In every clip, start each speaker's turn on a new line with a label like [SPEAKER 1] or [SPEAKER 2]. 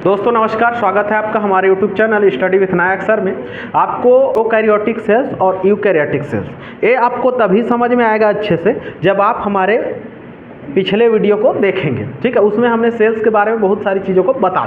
[SPEAKER 1] दोस्तों नमस्कार, स्वागत है आपका हमारे YouTube channel study with Nayak sir में। आपको प्रोकैरियोटिक सेल्स और यूकैरियोटिक सेल्स ये आपको तभी समझ में आएगा अच्छे से जब आप हमारे पिछले वीडियो को देखेंगे। ठीक है, उसमें हमने सेल्स के बारे में बहुत सारी चीज़ों को बताया।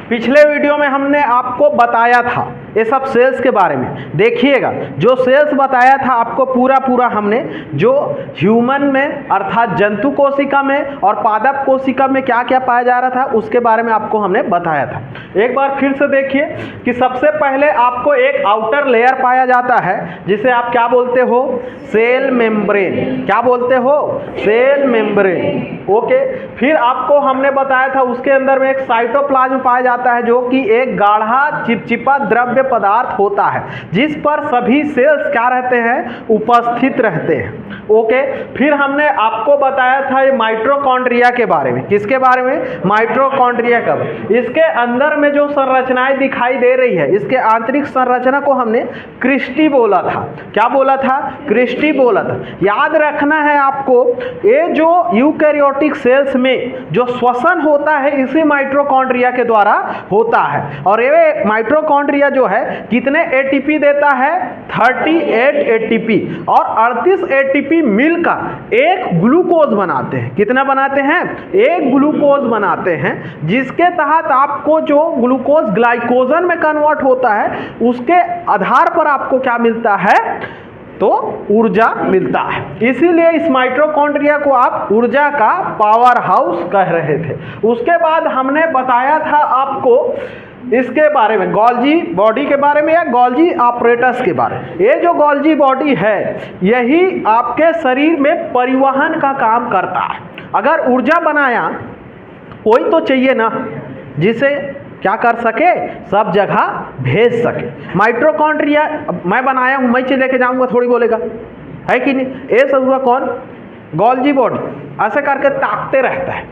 [SPEAKER 1] पिछले वीडियो में हमने आपको बताया था ये सब सेल्स के बारे में। देखिएगा, जो सेल्स बताया था आपको पूरा हमने जो ह्यूमन में अर्थात जंतु कोशिका में और पादप कोशिका में क्या क्या पाया जा रहा था उसके बारे में आपको हमने बताया था। एक बार फिर से देखिए कि सबसे पहले आपको एक आउटर लेयर पाया जाता है जिसे आप क्या बोलते हो, सेल मेम्ब्रेन। क्या बोलते हो? Cell membrane. ओके, फिर आपको हमने बताया था उसके अंदर में एक साइटोप्लाज्म पाया जाता है जो कि एक गाढ़ा चिपचिपा द्रव्य पदार्थ होता है जिस पर सभी सेल्स क्या रहते हैं, उपस्थित रहते हैं। ओके, फिर हमने आपको बताया था ये माइटोकॉन्ड्रिया के बारे में। किसके बारे में? माइटोकॉन्ड्रिया का। इसके अंदर में जो संरचनाएं दिखाई दे रही है, इसके आंतरिक संरचना को हमने क्रिस्टी बोला था। क्या बोला था? क्रिस्टी बोला था। याद रखना है आपको, ये जो यूकैरियोटिक सेल्स में जो श्वसन होता है इसी माइटोकॉन्ड्रिया के द्वारा होता है। और ये माइटोकॉन्ड्रिया जो है कितने एटीपी देता है? 38 एटीपी। और 38 एटीपी मिलकर एक ग्लूकोज बनाते हैं। कितना बनाते हैं? एक ग्लूकोज बनाते हैं, जिसके तहत आपको जो ग्लूकोज ग्लाइकोजन में कन्वर्ट होता है उसके आधार पर आपको क्या मिलता है? तो ऊर्जा मिलता है। इसीलिए इस माइटोकॉन्ड्रिया को आप ऊर्जा का पावर हाउस कह रहे थे। उसके बाद हमने बताया था आपको इसके बारे में, गोल्जी बॉडी के बारे में या गोल्जी ऑपरेटस के बारे में। ये जो गोल्जी बॉडी है यही आपके शरीर में परिवहन का काम करता है। अगर ऊर्जा बनाया कोई तो चाहिए ना जिसे क्या कर सके, सब जगह भेज सके। माइटोकॉन्ड्रिया मैं बनाया हूं, मैं लेके जाऊंगा थोड़ी बोलेगा, है कि नहीं? ये सब हुआ कौन? Golgi body. ऐसे करके ताकते रहता है।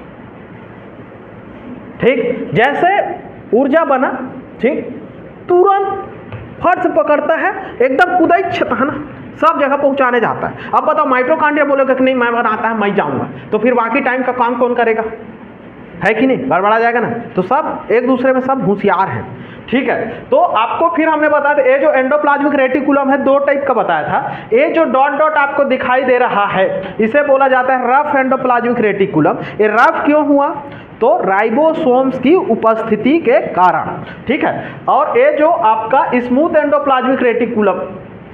[SPEAKER 1] ठीक, जैसे ऊर्जा बना, ठीक, तुरंत फट से पकड़ता है, एकदम कुदाई छताना सब जगह पहुंचाने जाता है। अब बताओ माइटोकॉन्ड्रिया बोलेगा कि नहीं मैं बनाता है, मैं जाऊंगा, तो फिर बाकी टाइम का काम कौन करेगा? है कि नहीं? गड़बड़ा जाएगा ना। तो सब एक दूसरे में सब होशियार हैं। ठीक है, तो आपको फिर हमने बताया था ये जो एंडोप्लाज्मिक रेटिकुलम है दो टाइप का बताया था। ये जो डॉट डॉट आपको दिखाई दे रहा है इसे बोला जाता है रफ एंडोप्लाज्मिक रेटिकुलम। ये रफ क्यों हुआ? तो राइबोसोम्स की उपस्थिति के कारण। ठीक है, और ये जो आपका स्मूथ एंडोप्लाज्मिक रेटिकुलम,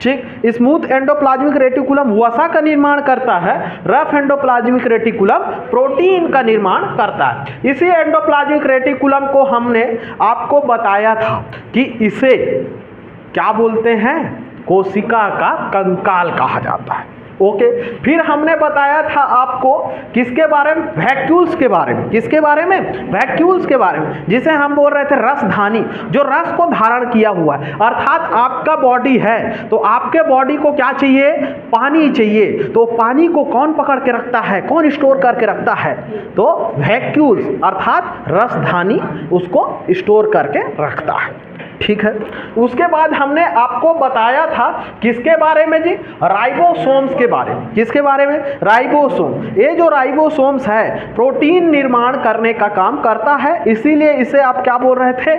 [SPEAKER 1] ठीक, स्मूथ एंडोप्लाज्मिक रेटिकुलम वसा का निर्माण करता है, रफ एंडोप्लाज्मिक रेटिकुलम प्रोटीन का निर्माण करता है। इसी एंडोप्लाज्मिक रेटिकुलम को हमने आपको बताया था कि इसे क्या बोलते हैं? कोशिका का कंकाल कहा जाता है। ओके, फिर हमने बताया था आपको किसके बारे में? वैक्यूल्स के बारे में। किसके बारे में? वैक्यूल्स के बारे में, जिसे हम बोल रहे थे रसधानी, जो रस को धारण किया हुआ है। अर्थात आपका बॉडी है तो आपके बॉडी को क्या चाहिए? पानी चाहिए। तो पानी को कौन पकड़ के रखता है, कौन स्टोर करके रखता है? तो वैक्यूल्स अर्थात रसधानी उसको स्टोर करके रखता है। ठीक है, उसके बाद हमने आपको बताया था किसके बारे में जी? राइबोसोम्स के बारे में। किसके बारे में? राइबोसोम। ये जो राइबोसोम्स है प्रोटीन निर्माण करने का काम करता है, इसीलिए इसे आप क्या बोल रहे थे?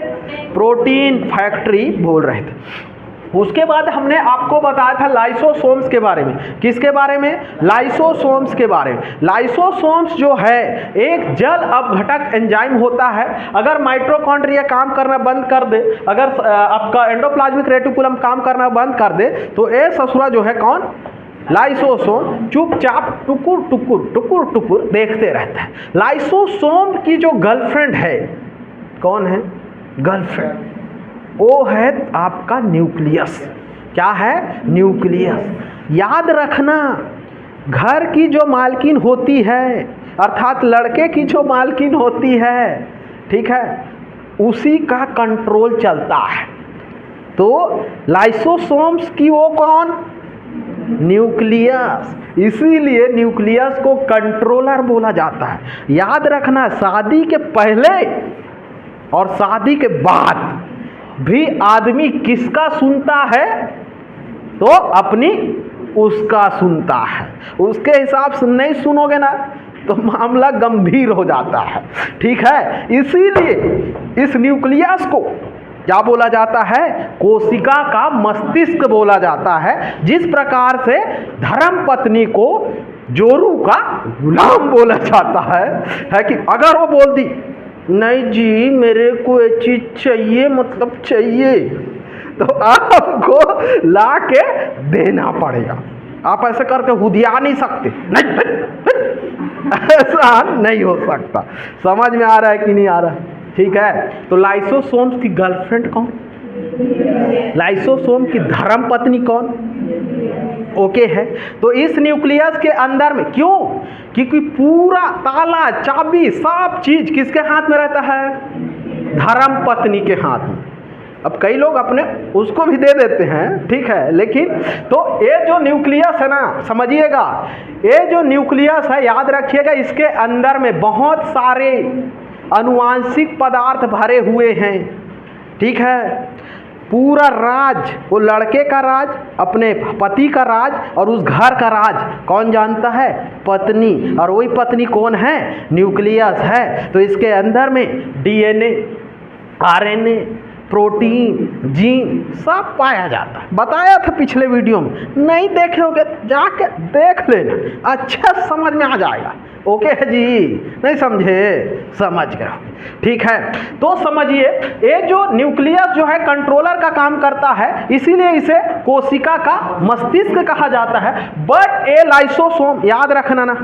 [SPEAKER 1] प्रोटीन फैक्ट्री बोल रहे थे। उसके बाद हमने आपको बताया था लाइसोसोम्स के बारे में। किसके बारे में? लाइसोसोम्स के बारे में। लाइसोसोम्स जो है एक जल अपघटक एंजाइम होता है। अगर माइटोकॉन्ड्रिया काम करना बंद कर दे, अगर आपका एंडोप्लाज्मिक रेटिकुलम काम करना बंद कर दे, तो ये ससुरा जो है कौन? लाइसोसोम चुपचाप टुकुर टुकुर टुकुर टुकुर देखते रहता है। लाइसोसोम की जो गर्लफ्रेंड है, कौन है? गर्लफ्रेंड, वो है आपका न्यूक्लियस। क्या है? न्यूक्लियस। याद रखना, घर की जो मालकिन होती है अर्थात लड़के की जो मालकिन होती है, ठीक है, उसी का कंट्रोल चलता है। तो लाइसोसोम्स की वो कौन? न्यूक्लियस। इसीलिए न्यूक्लियस को कंट्रोलर बोला जाता है। याद रखना, शादी के पहले और शादी के बाद भी आदमी किसका सुनता है? तो अपनी उसका सुनता है। उसके हिसाब से नहीं सुनोगे ना तो मामला गंभीर हो जाता है। ठीक है, इसीलिए इस न्यूक्लियस को क्या बोला जाता है? कोशिका का मस्तिष्क बोला जाता है। जिस प्रकार से धर्मपत्नी को जोरू का गुलाम बोला जाता है कि अगर वो बोल दी नहीं जी मेरे को ये चीज चाहिए, मतलब चाहिए, तो आपको ला के देना पड़ेगा। आप ऐसे करके हुदिया नहीं सकते, नहीं, ऐसा नहीं हो सकता। समझ में आ रहा है कि नहीं आ रहा? ठीक है, तो लाइसोसोम की गर्लफ्रेंड कौन? लाइसोसोम की धर्मपत्नी कौन? ओके है। तो इस न्यूक्लियस के अंदर में क्यों? क्योंकि पूरा ताला चाबी सब चीज किसके हाथ में रहता है? धर्मपत्नी के हाथ में। अब कई लोग अपने उसको भी दे देते हैं, ठीक है, लेकिन तो ये जो न्यूक्लियस है ना, समझिएगा, ये जो न्यूक्लियस है याद रखिएगा, इसके अंदर में बहुत सारे आनुवांशिक पदार्थ भरे हुए हैं। ठीक है, पूरा राज, वो लड़के का राज, अपने पति का राज और उस घर का राज कौन जानता है? पत्नी। और वही पत्नी कौन है? न्यूक्लियस है। तो इसके अंदर में डीएनए, आरएनए, प्रोटीन, जीन सब पाया जाता है। बताया था पिछले वीडियो में, नहीं देखे होगे जाके देख लेना, अच्छा समझ में आ जाएगा। ओके है जी, नहीं समझे? समझ गए, ठीक है। तो समझिए, ये जो न्यूक्लियस जो है कंट्रोलर का काम करता है, इसीलिए इसे कोशिका का मस्तिष्क कहा जाता है। बट ये लाइसोसोम याद रखना ना,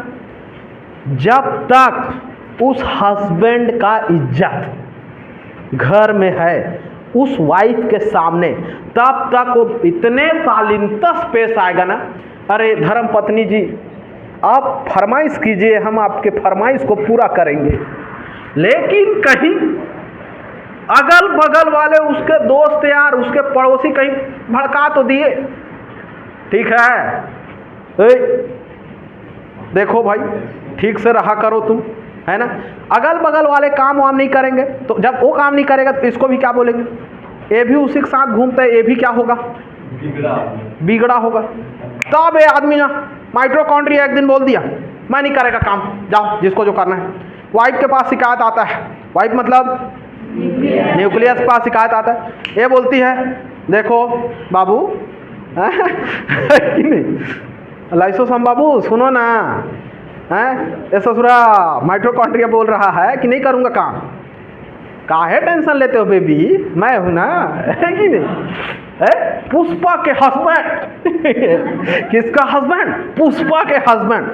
[SPEAKER 1] जब तक उस हस्बैंड का इज्जत घर में है उस वाइफ के सामने, तब तक वो इतने शालीनता पेश आएगा ना, अरे धर्म पत्नी जी आप फरमाइश कीजिए, हम आपके फरमाइश को पूरा करेंगे। लेकिन कहीं अगल बगल वाले उसके दोस्त यार, उसके पड़ोसी कहीं भड़का तो दिए, ठीक है, देखो भाई ठीक से रहा करो तुम, है ना। अगल बगल वाले काम वाम नहीं करेंगे, तो जब वो काम नहीं करेगा तो इसको भी क्या बोलेंगे? ये भी उसी के साथ घूमता है, ये भी क्या होगा? बिगड़ा होगा। तब ये आदमी ना माइटोकॉन्ड्रिया एक दिन बोल दिया मैं नहीं करेगा काम, जाओ जिसको जो करना है। वाइफ के पास शिकायत आता है, वाइफ मतलब न्यूक्लियस के पास शिकायत आता है, ये बोलती है देखो बाबू कि नहीं, लाइसोसोम बाबू सुनो ना, ये ससुरा माइटोकॉन्ड्रिया बोल रहा है कि नहीं करूँगा काम। काहे टेंशन लेते हो बेबी, मैं हूँ ना, है कि नहीं? पुष्पा के हस्बैंड किसका हस्बैंड? पुष्पा के हस्बैंड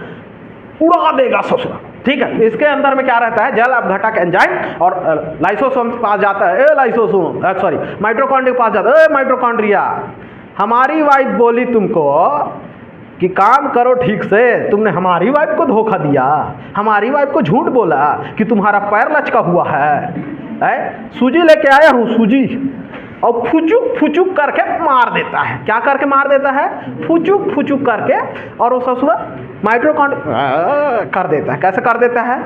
[SPEAKER 1] उड़ा देगा ससुरा। ठीक है, इसके अंदर में क्या रहता है? जल अपघटक एंजाइम, और लाइसोसोम के पास जाता है, लाइसोसोम सॉरी माइटोकॉन्ड्रिया के पास जाता है, माइटोकॉन्ड्रिया हमारी वाइफ बोली तुमको कि काम करो ठीक से, तुमने हमारी वाइफ को धोखा दिया, हमारी वाइफ को झूठ बोला कि तुम्हारा पैर लचका हुआ है। सूजी लेके आया हूँ, सूजी, और फुचुक फुचुक करके मार देता है। क्या करके मार देता है? फुचुक फुचुक करके, और वो ससुर माइटोकॉन्ड्रिया कर देता है। कैसे कर देता है?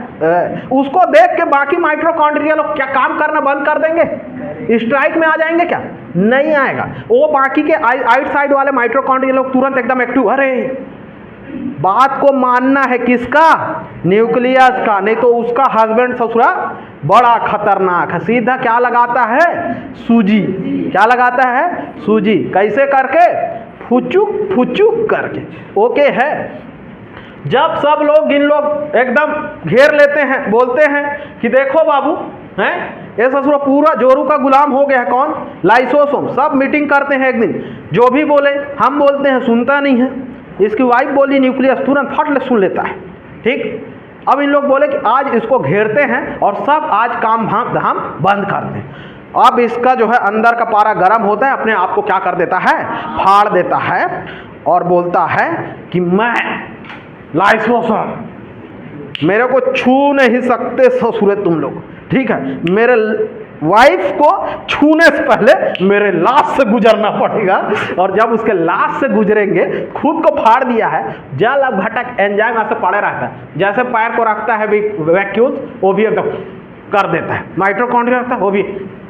[SPEAKER 1] उसको देख के बाकी माइटोकॉन्ड्रिया लोग क्या काम करना बंद कर देंगे? स्ट्राइक में आ जाएंगे क्या? नहीं आएगा। वो बाकी के आइट साइड वाले माइटोकॉन्ड्रिया लोग तुरंत एकदम एक्टिव, अरे बात को मानना है किसका? न्यूक्लियस का, नहीं तो उसका हस्बैंड ससुरा बड़ा खतरनाक है। सीधा क्या लगाता है? सूजी। क्या लगाता है? सूजी। कैसे करके? फुचुक फुचुक करके। ओके है। जब सब लोग इन लोग एकदम घेर लेते हैं, बोलते हैं कि देखो बाबू, हैं ये ससुरा पूरा जोरू का गुलाम हो गया है। कौन? लाइसोसोम। सब मीटिंग करते हैं एक दिन, जो भी बोले हम बोलते हैं, सुनता नहीं है। इसकी वाइफ बोली, न्यूक्लियस तुरंत फट ले सुन लेता है। ठीक, अब इन लोग बोले कि आज इसको घेरते हैं और सब आज काम धाम बंद करते हैं। अब इसका जो है अंदर का पारा गर्म होता है, अपने आप को क्या कर देता है? फाड़ देता है, और बोलता है कि मैं लाइसोसोम, मेरे को छू नहीं सकते ससुरे तुम लोग। ठीक है, मेरे वाइफ को छूने से पहले मेरे लाश से गुजरना पड़ेगा, और जब उसके लाश से गुजरेंगे, खुद को फाड़ दिया है, जल अपघटक एंजाइम ऐसे पड़े रहता है, जैसे पैर को रखता है वैक्यूल, वो भी एकदम कर देता है। माइटोकॉन्ड्रिया रखता है, वो भी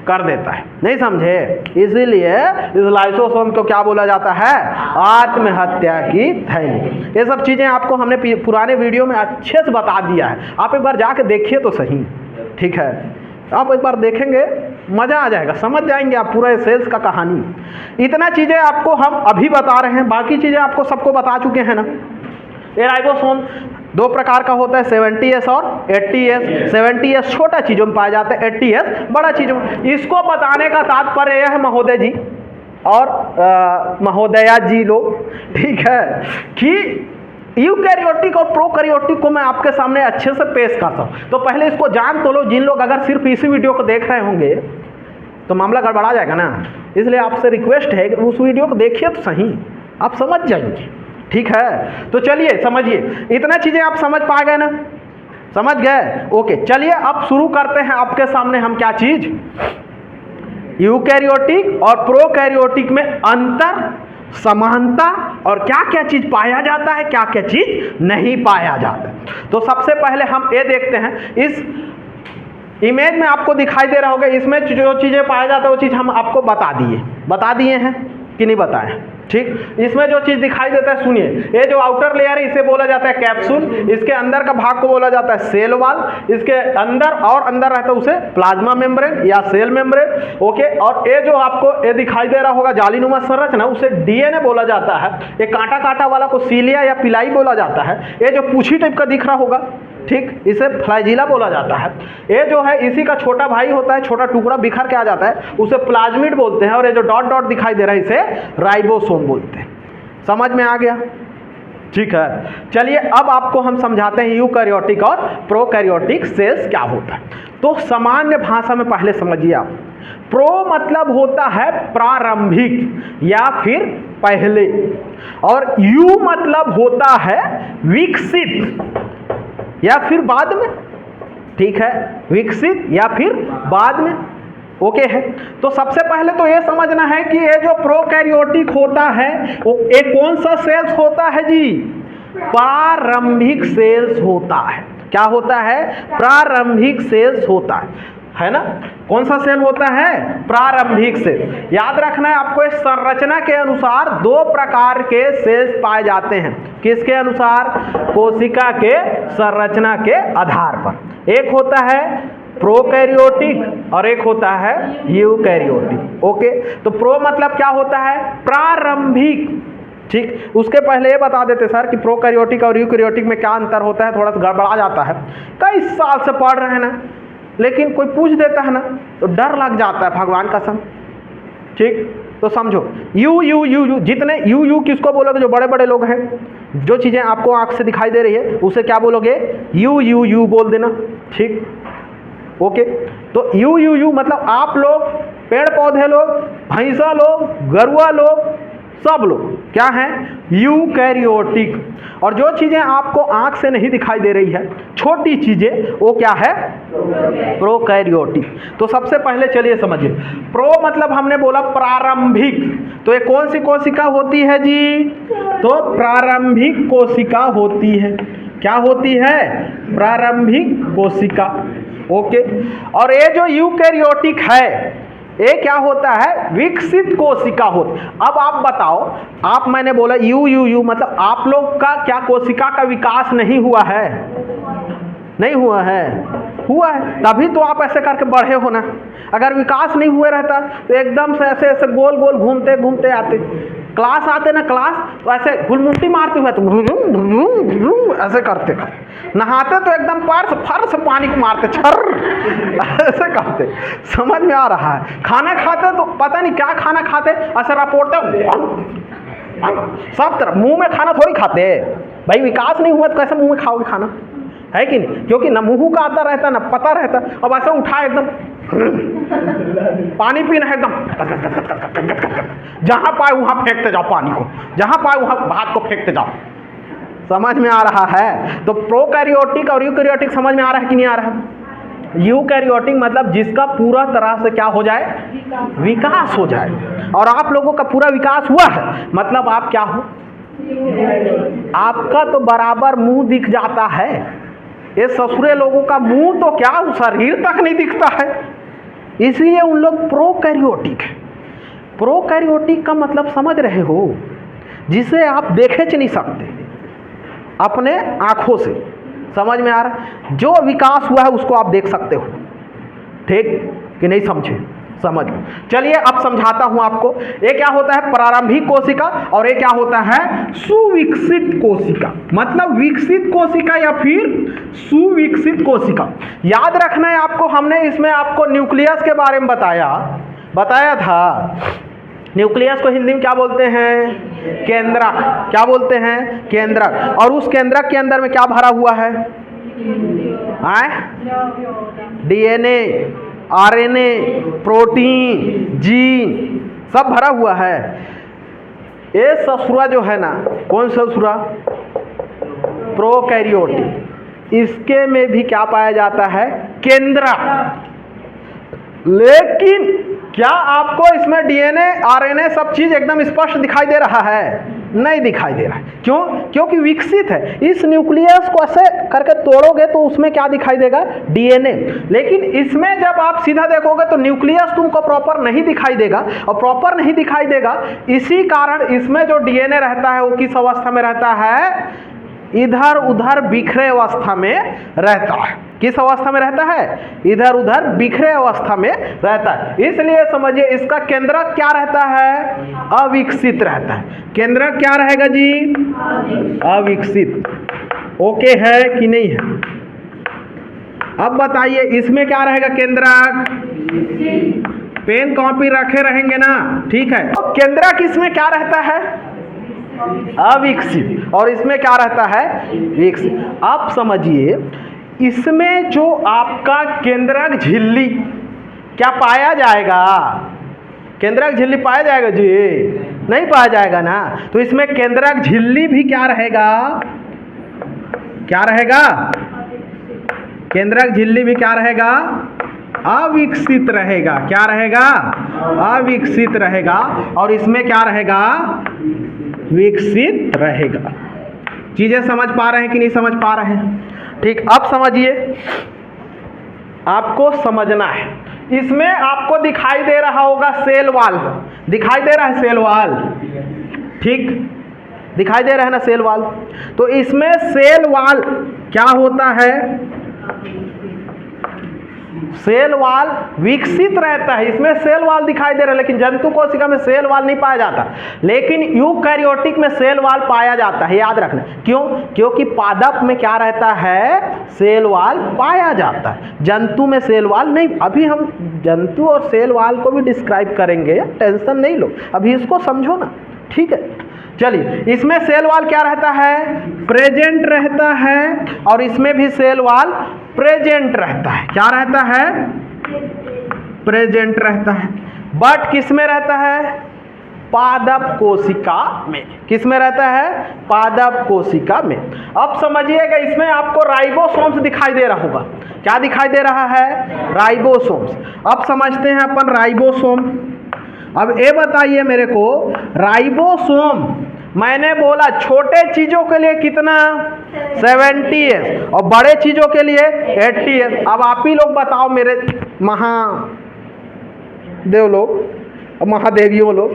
[SPEAKER 1] कर देता है, नहीं समझे? इसीलिए इस लाइसोसोम को क्या बोला जाता है? आत्महत्या की थैली। ये सब चीज़ें आपको हमने पुराने वीडियो में अच्छे से बता दिया है, आप एक बार जाके देखिए तो सही, ठीक है? आप एक बार देखेंगे मज़ा आ जाएगा, समझ जाएंगे आप पूरा सेल्स का कहानी। इतना चीज़ें आपको हम अभी बता रहे हैं, बाकी चीज़ें आपको सबको बता चुके हैं ना। ये राइबोसोम दो प्रकार का होता है, 70S और 80S। 70S छोटा चीज़ों में पाया जाता है, 80S बड़ा चीज़ों में। इसको बताने का तात्पर्य यह है महोदय जी और महोदया जी लोग, ठीक है, कि यूकैरियोटिक और प्रोकैरियोटिक को मैं आपके सामने अच्छे से पेश करता हूँ। तो पहले इसको जान तो लो। जिन लोग अगर सिर्फ इसी वीडियो को देख रहे होंगे तो मामला गड़बड़ा जाएगा ना, इसलिए आपसे रिक्वेस्ट है कि उस वीडियो को देखिए तो सही, आप समझ जाएंगे, ठीक है? तो चलिए समझिए, इतना चीज़ें आप समझ पा गए ना? समझ गए? ओके, चलिए अब शुरू करते हैं। आपके सामने हम क्या चीज़, यूकैरियोटिक और प्रोकैरियोटिक में अंतर, समानता और क्या क्या चीज पाया जाता है, क्या क्या चीज नहीं पाया जाता। तो सबसे पहले हम ये देखते हैं, इस इमेज में आपको दिखाई दे रहा होगा, इसमें जो चीजें पाया जाता है वो चीज हम आपको बता दिए हैं कि नहीं बताए? ठीक, इसमें जो चीज दिखाई देता है सुनिए, ये जो आउटर लेयर है इसे बोला जाता है कैप्सूल, इसके अंदर का भाग को बोला जाता है सेल वॉल, इसके अंदर और अंदर रहता है उसे प्लाज्मा मेम्ब्रेन या सेल मेम्ब्रेन। ओके, और ये जो आपको ये दिखाई दे रहा होगा जालीनुमा संरचना, उसे डीएनए बोला जाता है। ये कांटा कांटा वाला को सीलिया या पिलाई बोला जाता है। ये जो पूछी टाइप का दिख रहा होगा, ठीक, इसे फ्लैजिला बोला जाता है। ये जो है इसी का छोटा भाई होता है, छोटा टुकड़ा बिखर के आ जाता है, उसे प्लाज्मिड बोलते हैं। और ये जो डॉट डॉट दिखाई दे रहा है इसे राइबोसोम बोलते हैं। समझ में आ गया? ठीक है, चलिए अब आपको हम समझाते हैं यूकैरियोटिक और प्रोकैरियोटिक सेल्स क्या होता है। तो सामान्य भाषा में पहले समझिए आप, प्रो मतलब होता है प्रारंभिक या फिर पहले, और यू मतलब होता है विकसित या फिर बाद में, ठीक है, विकसित या फिर बाद में। ओके है, तो सबसे पहले तो ये समझना है कि ये जो प्रोकैरियोटिक होता है वो एक कौन सा सेल्स होता है जी? प्रारंभिक सेल्स होता है। क्या होता है? प्रारंभिक सेल्स होता है ना? कौन सा सेल होता है? प्रारंभिक सेल। याद रखना है आपको, इस संरचना के अनुसार दो प्रकार के सेल्स पाए जाते हैं। किसके अनुसार? कोशिका के संरचना के आधार पर। एक होता है प्रोकैरियोटिक और एक होता है यूकैरियोटिक। ओके, तो प्रो मतलब क्या होता है? प्रारंभिक। ठीक, उसके पहले ये बता देते सर कि प्रोकैरियोटिक और यूकैरियोटिक में क्या अंतर होता है। थोड़ा सा गड़बड़ा जाता है, कई साल से पढ़ रहे हैं ना, लेकिन कोई पूछ देता है ना तो डर लग जाता है, भगवान कसम। ठीक, तो समझो, यू यू यू यू, जितने यू यू किसको बोलोगे? जो बड़े बड़े लोग हैं, जो चीज़ें आपको आँख से दिखाई दे रही है उसे क्या बोलोगे? यू यू यू बोल देना। ठीक, ओके, तो यू यू यू मतलब आप लोग, पेड़ पौधे लोग, भैंसा लोग, गरुआ लोग, सब लोग क्या हैं? यूकैरियोटिक। और जो चीज़ें आपको आंख से नहीं दिखाई दे रही है, छोटी चीज़ें, वो क्या है? प्रोकैरियोटिक। तो सबसे पहले चलिए समझिए, प्रो मतलब हमने बोला प्रारंभिक, तो ये कौन सी कोशिका होती है जी? तो प्रारंभिक कोशिका होती है। क्या होती है? प्रारंभिक कोशिका। ओके, और ये जो यूकैरियोटिक है ये क्या होता है? विकसित कोशिका होती। अब आप बताओ, आप, मैंने बोला यू यू यू मतलब आप लोग का क्या कोशिका का विकास नहीं हुआ है? नहीं हुआ है? हुआ है, तभी तो आप ऐसे करके बढ़े हो ना। अगर विकास नहीं हुए रहता तो एकदम से ऐसे ऐसे गोल गोल घूमते घूमते आते, क्लास आते ना, क्लास तो ऐसे गुलमुट्टी मारते हुए तो ऐसे करते, नहाते तो एकदम पैर से फर से पानी को मारते, छर ऐसे करते। समझ में आ रहा है? खाना खाते तो पता नहीं क्या खाना खाते, ऐसे रपोड़ते सब तरफ। मुंह में खाना थोड़ी खाते भाई, विकास नहीं हुआ तो कैसे मुंह में खाओगे खाना, है कि नहीं? क्योंकि न मुंह का आता रहता ना पता रहता। अब ऐसे उठा एकदम पानी पीना है, एकदम जहां पाए वहां फेंकते जाओ पानी को, जहां पाए वहां भात को फेंकते जाओ। समझ में आ रहा है? तो प्रोकैरियोटिक और यूकैरियोटिक समझ में आ रहा है कि नहीं आ रहा है? यूकैरियोटिक मतलब जिसका पूरा तरह से क्या हो जाए? विकास हो जाए। और आप लोगों का पूरा विकास हुआ है, मतलब आप क्या हो? आपका तो बराबर मुंह दिख जाता है। ये ससुरे लोगों का मुंह तो क्या शरीर तक नहीं दिखता है, इसलिए उन लोग प्रोकैरियोटिक है। प्रोकैरियोटिक का मतलब समझ रहे हो, जिसे आप देखे नहीं सकते अपने आँखों से, समझ में आ रहा? जो विकास हुआ है उसको आप देख सकते हो, ठीक कि नहीं? समझे? समझ लो। चलिए अब समझाता हूं आपको। ये क्या होता है प्रारंभिक कोशिका और ये क्या होता है सुविकसित कोशिका, मतलब विकसित कोशिका या फिर सुविकसित कोशिका। याद रखना है आपको, हमने इसमें आपको न्यूक्लियस के बारे में बताया था। न्यूक्लियस को हिंदी में क्या बोलते हैं? केंद्रक। क्या बोलते हैं? केंद्रक। और उस केंद्रक के अंदर में क्या भरा हुआ है? डीएनए, आरएनए, प्रोटीन, जीन सब भरा हुआ है। ये ससुरा जो है ना, कौन ससुरा? प्रोकैरियोटिक। इसके में भी क्या पाया जाता है? केंद्रक। लेकिन क्या आपको इसमें डीएनए, आरएनए सब चीज एकदम स्पष्ट दिखाई दे रहा है? नहीं दिखाई दे रहा है। क्यों? क्योंकि विकसित है। इस न्यूक्लियस को ऐसे करके तोड़ोगे तो उसमें क्या दिखाई देगा? डीएनए। लेकिन इसमें जब आप सीधा देखोगे तो न्यूक्लियस तुमको प्रॉपर नहीं दिखाई देगा, और प्रॉपर नहीं दिखाई देगा इसी कारण इसमें जो डीएनए रहता है वो किस अवस्था में रहता है? इधर उधर बिखरे अवस्था में रहता है। किस अवस्था में रहता है? इधर उधर बिखरे अवस्था में रहता है। इसलिए समझिए इसका केंद्रक क्या रहता है? अविकसित रहता है। केंद्रक क्या रहेगा जी? अविकसित। ओके है कि नहीं है? अब बताइए इसमें क्या रहेगा? केंद्रक। पेन कॉपी रखे रहेंगे ना, ठीक है। तो केंद्रक इसमें क्या रहता है? अविकसित। और इसमें क्या रहता है? विकसित। अब समझिए इसमें जो आपका केंद्रक झिल्ली क्या पाया जाएगा? केंद्रक झिल्ली पाया जाएगा जी? नहीं पाया जाएगा ना। तो इसमें केंद्रक झिल्ली भी क्या रहेगा? क्या रहेगा? केंद्रक झिल्ली भी क्या रहेगा? अविकसित रहेगा। क्या रहेगा? अविकसित रहेगा। और इसमें क्या रहेगा? विकसित रहेगा। चीजें समझ पा रहे हैं कि नहीं समझ पा रहे हैं? ठीक। अब समझिए, आपको समझना है। इसमें आपको दिखाई दे रहा होगा सेल वॉल। दिखाई दे रहा है सेल वॉल, ठीक? दिखाई दे रहा है ना सेल वॉल। तो इसमें सेल वॉल क्या होता है? सेल वॉल विकसित रहता है। इसमें सेल वॉल दिखाई दे रहा है, लेकिन जंतु कोशिका में सेल वॉल नहीं पाया जाता। लेकिन यूकैरियोटिक में सेल वॉल पाया जाता है। याद रखना। क्यों? क्योंकि पादप में क्या रहता है? सेल वॉल पाया जाता है। जंतु में सेल वॉल नहीं। अभी हम जंतु और सेल वॉल को भी डिस्क्राइब करेंगे, टेंशन नहीं लो, अभी इसको समझो ना, ठीक है। चलिए, इसमें सेल वॉल क्या रहता है? प्रेजेंट रहता है। और इसमें भी सेल वॉल प्रेजेंट रहता है। क्या रहता है? प्रेजेंट रहता है। बट किस में रहता है? पादप कोशिका में। किस में रहता है? पादप कोशिका में। अब समझिएगा, इसमें आपको राइबोसोम्स दिखाई दे रहा होगा। क्या दिखाई दे रहा है? राइबोसोम्स। अब समझते हैं अपन राइबोसोम। अब ये बताइए मेरे को, राइबोसोम मैंने बोला छोटे चीजों के लिए कितना? 70S, और बड़े चीजों के लिए 80S। अब आप ही लोग बताओ मेरे महादेव लोग और महादेवियों लोग,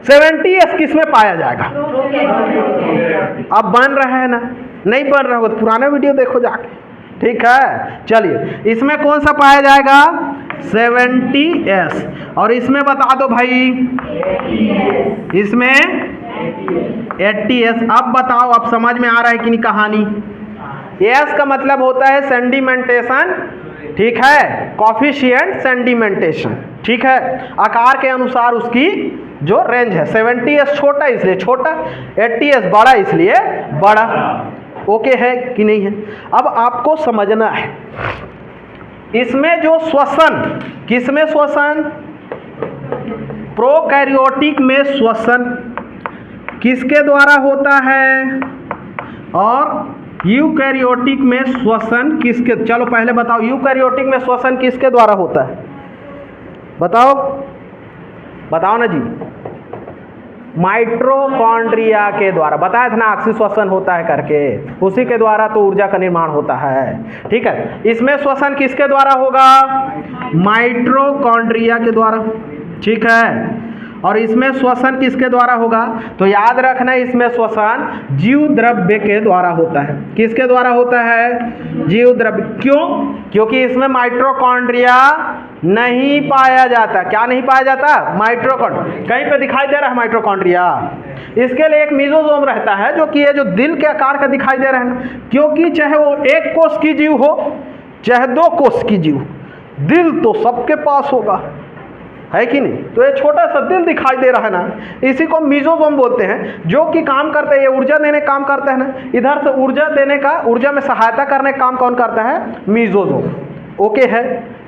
[SPEAKER 1] 70S किस में पाया जाएगा? अब बन रहा है ना? नहीं बन रहा होगा तो पुराना वीडियो देखो जाके, ठीक है। चलिए, इसमें कौन सा पाया जाएगा? 70S। और इसमें बता दो भाई, इसमें 80S। अब बताओ, अब समझ में आ रहा है कि नहीं कहानी? S का मतलब होता है सेंडिमेंटेशन, ठीक है, कॉफिशिएंट सेंडिमेंटेशन, ठीक है। आकार के अनुसार उसकी जो रेंज है, 70S छोटा इसलिए छोटा, 80S बड़ा इसलिए बड़ा। ओके है कि नहीं है? अब आपको समझना है इसमें जो श्वसन, किसमें श्वसन? प्रोकैरियोटिक में श्वसन किसके द्वारा होता है? और यूकैरियोटिक में श्वसन किसके? चलो पहले बताओ, यूकैरियोटिक में श्वसन किसके द्वारा होता है? बताओ, बताओ ना जी। माइटोकॉन्ड्रिया के द्वारा, बताया था ना अक्सी श्वसन होता है करके, उसी के द्वारा तो ऊर्जा का निर्माण होता है। ठीक है, इसमें श्वसन किसके द्वारा होगा? माइटोकॉन्ड्रिया के द्वारा। ठीक है, और इसमें श्वसन किसके द्वारा होगा? तो याद रखना इसमें श्वसन जीव द्रव्य के द्वारा होता है। किसके द्वारा होता है? जीव द्रव्य। क्यों? क्योंकि इसमें माइटोकॉन्ड्रिया नहीं पाया जाता। क्या नहीं पाया जाता? माइटोकॉन्ड्रिया। कहीं पे दिखाई दे रहा है माइटोकॉन्ड्रिया? इसके लिए एक मीजोसोम रहता है, जो कि ये जो दिल के आकार का दिखाई दे रहा है ना, क्योंकि चाहे वो एक कोष की जीव हो चाहे 2 कोष की जीव, दिल तो सबके पास होगा, है कि नहीं? तो ये छोटा सा दिल दिखाई दे रहा है ना, इसी को मीजोसोम बोलते हैं, जो कि काम करते हैं, ये ऊर्जा देने का काम करता है ना, इधर से ऊर्जा देने का, ऊर्जा में सहायता करने का काम कौन करता है? मीजोसोम। ओके है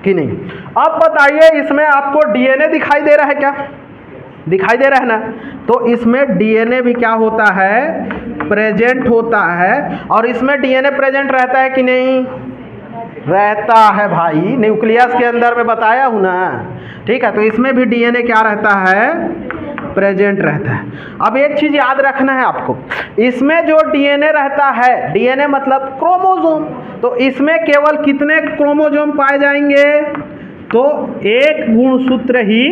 [SPEAKER 1] कि नहीं? अब बताइए, इसमें आपको डीएनए दिखाई दे रहा है क्या? दिखाई दे रहा है ना? तो इसमें डीएनए भी क्या होता है? प्रेजेंट होता है। और इसमें डीएनए प्रेजेंट रहता है कि नहीं? रहता है भाई, न्यूक्लियस के अंदर में बताया हूँ ना। ठीक है, तो इसमें भी डीएनए क्या रहता है? प्रेजेंट रहता है। अब एक चीज याद रखना है आपको, इसमें जो डीएनए रहता है, डीएनए मतलब क्रोमोसोम, तो इसमें केवल कितने क्रोमोसोम पाए जाएंगे? तो एक गुणसूत्र ही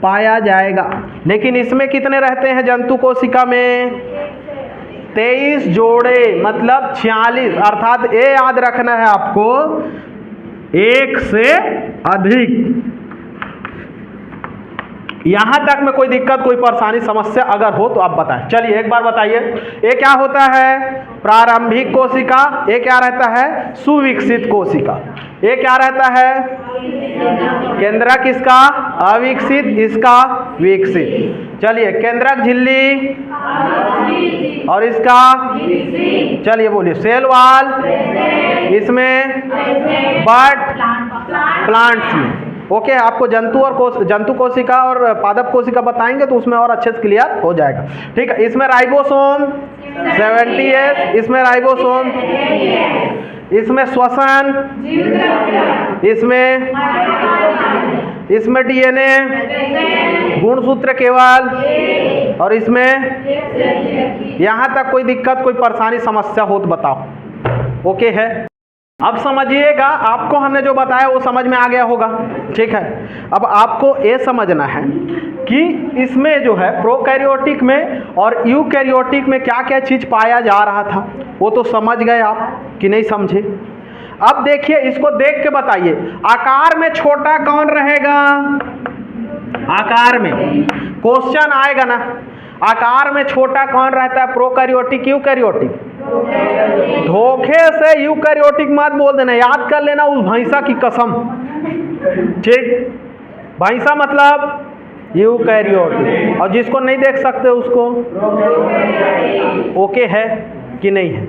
[SPEAKER 1] पाया जाएगा। लेकिन इसमें कितने रहते हैं जंतु कोशिका में? 23 जोड़े, मतलब 46, अर्थात ये याद रखना है आपको, 1 से अधिक। यहां तक में कोई दिक्कत, कोई परेशानी, समस्या अगर हो तो आप बताएं। चलिए एक बार बताइए, ये क्या होता है? प्रारंभिक कोशिका। ये क्या रहता है? सुविकसित कोशिका। ये क्या रहता है? केंद्रक किसका? अविकसित, इसका विकसित। चलिए, केंद्रक झिल्ली और इसका, चलिए बोलिए, सेल वाल, इसमें बट प्लांट्स में। ओके, आपको जंतु कोशिका और पादप कोशिका बताएंगे तो उसमें और अच्छे से क्लियर हो जाएगा। ठीक है, इसमें राइबोसोम 70S, इसमें राइबोसोम, इसमें श्वसन, इसमें डीएनए, गुणसूत्र केवल, और इसमें यहां तक कोई दिक्कत, कोई परेशानी, समस्या हो तो बताओ। ओके है, अब समझिएगा, आपको हमने जो बताया वो समझ में आ गया होगा। ठीक है, अब आपको ये समझना है कि इसमें जो है प्रोकैरियोटिक में और यूकैरियोटिक में क्या क्या चीज़ पाया जा रहा था, वो तो समझ गए आप कि नहीं समझे? अब देखिए, इसको देख के बताइए, आकार में छोटा कौन रहेगा? आकार में क्वेश्चन आएगा ना, आकार में छोटा कौन रहता है? Prokaryotic, eukaryotic? धोखे से यूकैरियोटिक मत बोल देना, याद कर लेना उस भैंसा की कसम। ठीक, भैंसा मतलब यूकैरियोटिक, और जिसको नहीं देख सकते उसको ओके है कि नहीं है?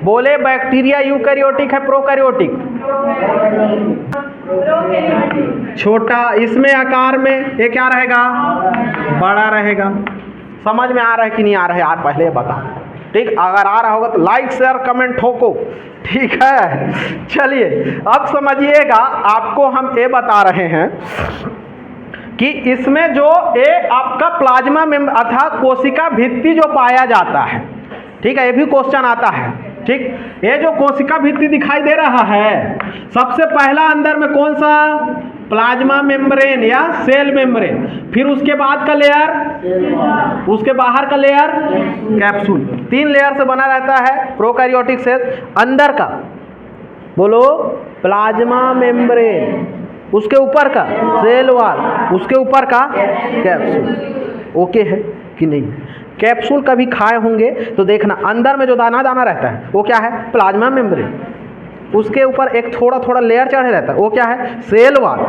[SPEAKER 1] बोले, बैक्टीरिया यूकैरियोटिक है प्रोकैरियोटिक? छोटा। इसमें आकार में ये क्या रहेगा? बड़ा रहेगा। समझ में आ रहा है कि नहीं आ रहा है यार? पहले ये बता। ठीक, अगर आ रहा होगा तो लाइक शेयर कमेंट ठोको। ठीक है, चलिए अब समझिएगा, आपको हम ये बता रहे हैं कि इसमें जो ये आपका प्लाज्मा में अर्थात कोशिका भित्ति जो पाया जाता है, ठीक है, ये भी क्वेश्चन आता है। ठीक, ये जो कोशिका भित्ति दिखाई दे रहा है, सबसे पहला अंदर में कौन सा? प्लाज्मा मेम्ब्रेन या सेल मेम्ब्रेन, फिर उसके बाद का लेयर, उसके बाहर का लेयर कैप्सूल। 3 लेयर से बना रहता है प्रोकैरियोटिक सेल। अंदर का बोलो प्लाज्मा मेम्ब्रेन, उसके ऊपर का सेल वॉल, उसके ऊपर का कैप्सूल। ओके है कि नहीं? कैप्सूल कभी खाए होंगे तो देखना, अंदर में जो दाना दाना रहता है वो क्या है? Plasma membrane. उसके ऊपर एक थोड़ा थोड़ा लेयर चढ़े रहता है, वो क्या है? Cell wall.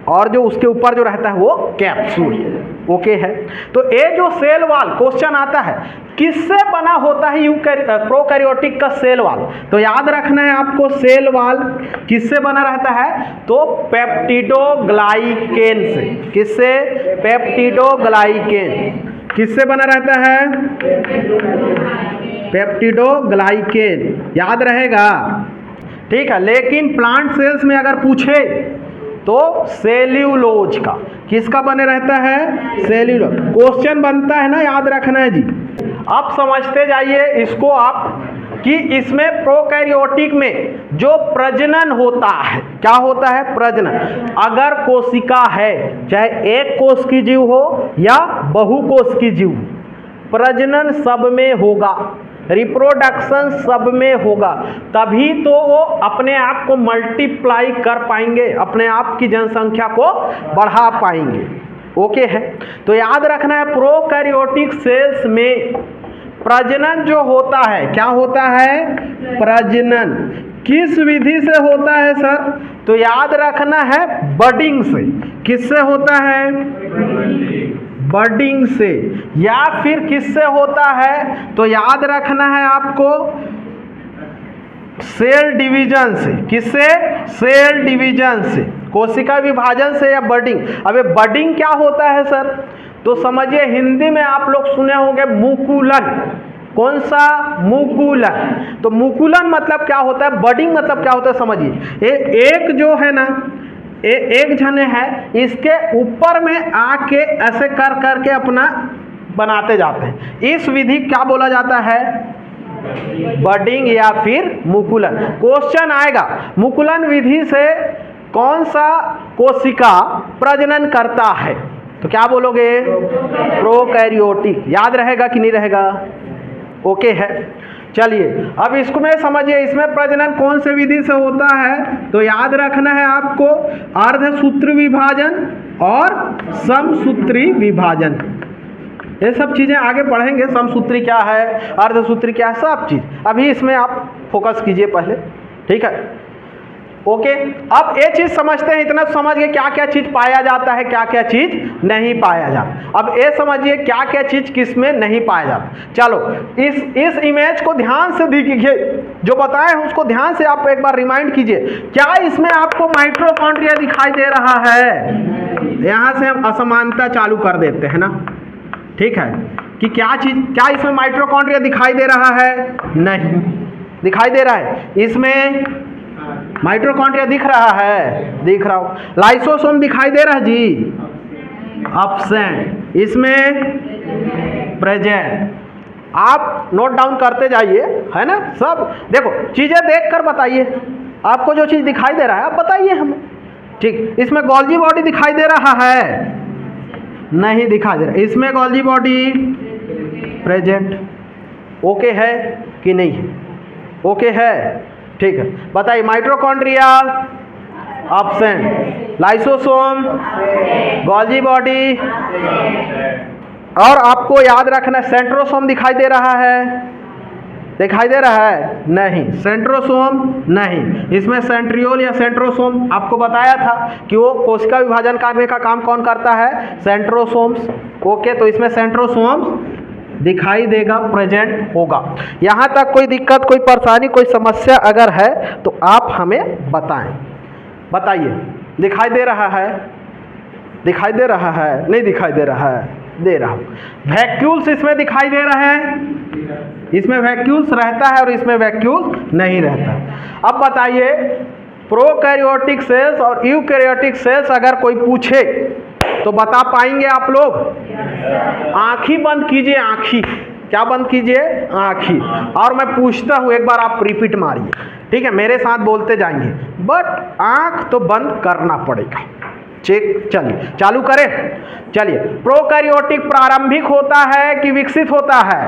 [SPEAKER 1] और जो उसके ऊपर जो रहता है वो कैप्सूल। ओके है, तो ये जो सेल वॉल क्वेश्चन आता है, किससे बना होता है प्रोकैरियोटिक का सेल वॉल? तो याद रखना है आपको, सेल वॉल किससे बना रहता है? तो पेप्टिडोग्लाइकेन से। किससे? पेप्टिडोग्लाइकेन। किससे बना रहता है? पेप्टिडोग्लाइकेन। याद रहेगा? ठीक है, लेकिन प्लांट सेल्स में अगर पूछे तो सेल्यूलोज का। किसका बने रहता है? सेल्यूलोज। क्वेश्चन बनता है ना, याद रखना है जी। अब समझते जाइए इसको आप कि इसमें प्रोकैरियोटिक में जो प्रजनन होता है, क्या होता है? प्रजनन। अगर कोशिका है, चाहे एक कोष की जीव हो या बहुकोष की जीव, प्रजनन सब में होगा, रिप्रोडक्शन सब में होगा, तभी तो वो अपने आप को मल्टीप्लाई कर पाएंगे, अपने आप की जनसंख्या को बढ़ा पाएंगे। ओके है, तो याद रखना है प्रोकैरियोटिक सेल्स में प्रजनन जो होता है, क्या होता है? प्रजनन। किस विधि से होता है सर? तो याद रखना है बडिंग से। किससे होता है? बडिंग से। या फिर किससे होता है? तो याद रखना है आपको सेल डिवीजन से। किससे? सेल डिवीजन से, कोशिका विभाजन से या बडिंग। अब ये बडिंग क्या होता है सर? तो समझिए, हिंदी में आप लोग सुने होंगे मुकुलन। कौन सा? मुकुलन। तो मुकुलन मतलब क्या होता है? बडिंग मतलब क्या होता है? समझिए, एक जो है ना, एक जने है, इसके ऊपर में आके ऐसे कर करके अपना बनाते जाते हैं। इस विधि क्या बोला जाता है? बडिंग या फिर मुकुलन। क्वेश्चन आएगा, मुकुलन विधि से कौन सा कोशिका प्रजनन करता है? तो क्या बोलोगे? प्रोकैरियोटिक। याद रहेगा कि नहीं रहेगा? ओके है। चलिए अब इसको में समझिए, इसमें प्रजनन कौन से विधि से होता है? तो याद रखना है आपको अर्धसूत्री विभाजन और समसूत्री विभाजन। ये सब चीजें आगे पढ़ेंगे, समसूत्री क्या है, अर्धसूत्री क्या है, सब चीज। अभी इसमें आप फोकस कीजिए पहले, ठीक है? ओके, अब ये चीज समझते हैं, इतना समझ गए क्या क्या चीज पाया जाता है, क्या क्या चीज नहीं पाया जाता। अब ये समझिए क्या क्या चीज किस में नहीं पाया जाता। चलो इस इमेज को ध्यान से देखिए, जो बताए हैं उसको ध्यान से आप एक बार रिमाइंड कीजिए। क्या इसमें आपको माइटोकॉन्ड्रिया दिखाई दे रहा है? यहां से हम असमानता चालू कर देते हैं ना, ठीक है? कि क्या चीज, क्या इसमें माइटोकॉन्ड्रिया दिखाई दे रहा है? नहीं दिखाई दे रहा है। इसमें माइटोकॉन्ड्रिया दिख रहा है? दिख रहा हो। लाइसोसोम दिखाई दे रहा है जी? एब्सेंट। इसमें प्रेजेंट। आप नोट डाउन करते जाइए, है ना? सब देखो, चीजें देखकर बताइए, आपको जो चीज दिखाई दे रहा है आप बताइए हमें, ठीक? इसमें गोल्जी बॉडी दिखाई दे रहा है? नहीं दिखाई दे रहा। इसमें गोल्जी बॉडी प्रेजेंट। ओके है कि नहीं है? ओके है, ठीक है। बताइए, mitochondria absent, lysosome, Golgi body, और आपको याद रखना सेंट्रोसोम दिखाई दे रहा है? दिखाई दे रहा है? नहीं, सेंट्रोसोम नहीं। इसमें सेंट्रियोल या सेंट्रोसोम आपको बताया था कि वो कोशिका विभाजन करने का काम कौन करता है? सेंट्रोसोम्स। ओके, तो इसमें सेंट्रोसोम्स दिखाई देगा, प्रेजेंट होगा। यहाँ तक कोई दिक्कत, कोई परेशानी, कोई समस्या अगर है तो आप हमें बताएं। बताइए, दिखाई दे रहा है? दिखाई दे रहा है? नहीं दिखाई दे रहा है? दे रहा हूँ। वैक्यूल्स इसमें दिखाई दे रहे हैं? इसमें वैक्यूल्स रहता है और इसमें वैक्यूल नहीं रहता। अब बताइए, प्रोकैरियोटिक सेल्स और यूकैरियोटिक सेल्स अगर कोई पूछे तो बता पाएंगे आप लोग? आँखी बंद कीजिए, आँखी। क्या बंद कीजिए? आँखी। और मैं पूछता हूँ, एक बार आप रिपीट मारिए, ठीक है? मेरे साथ बोलते जाएंगे, बट आँख तो बंद करना पड़ेगा। चेक, चलिए चालू करें। चलिए, प्रोकैरियोटिक प्रारंभिक होता है कि विकसित होता है?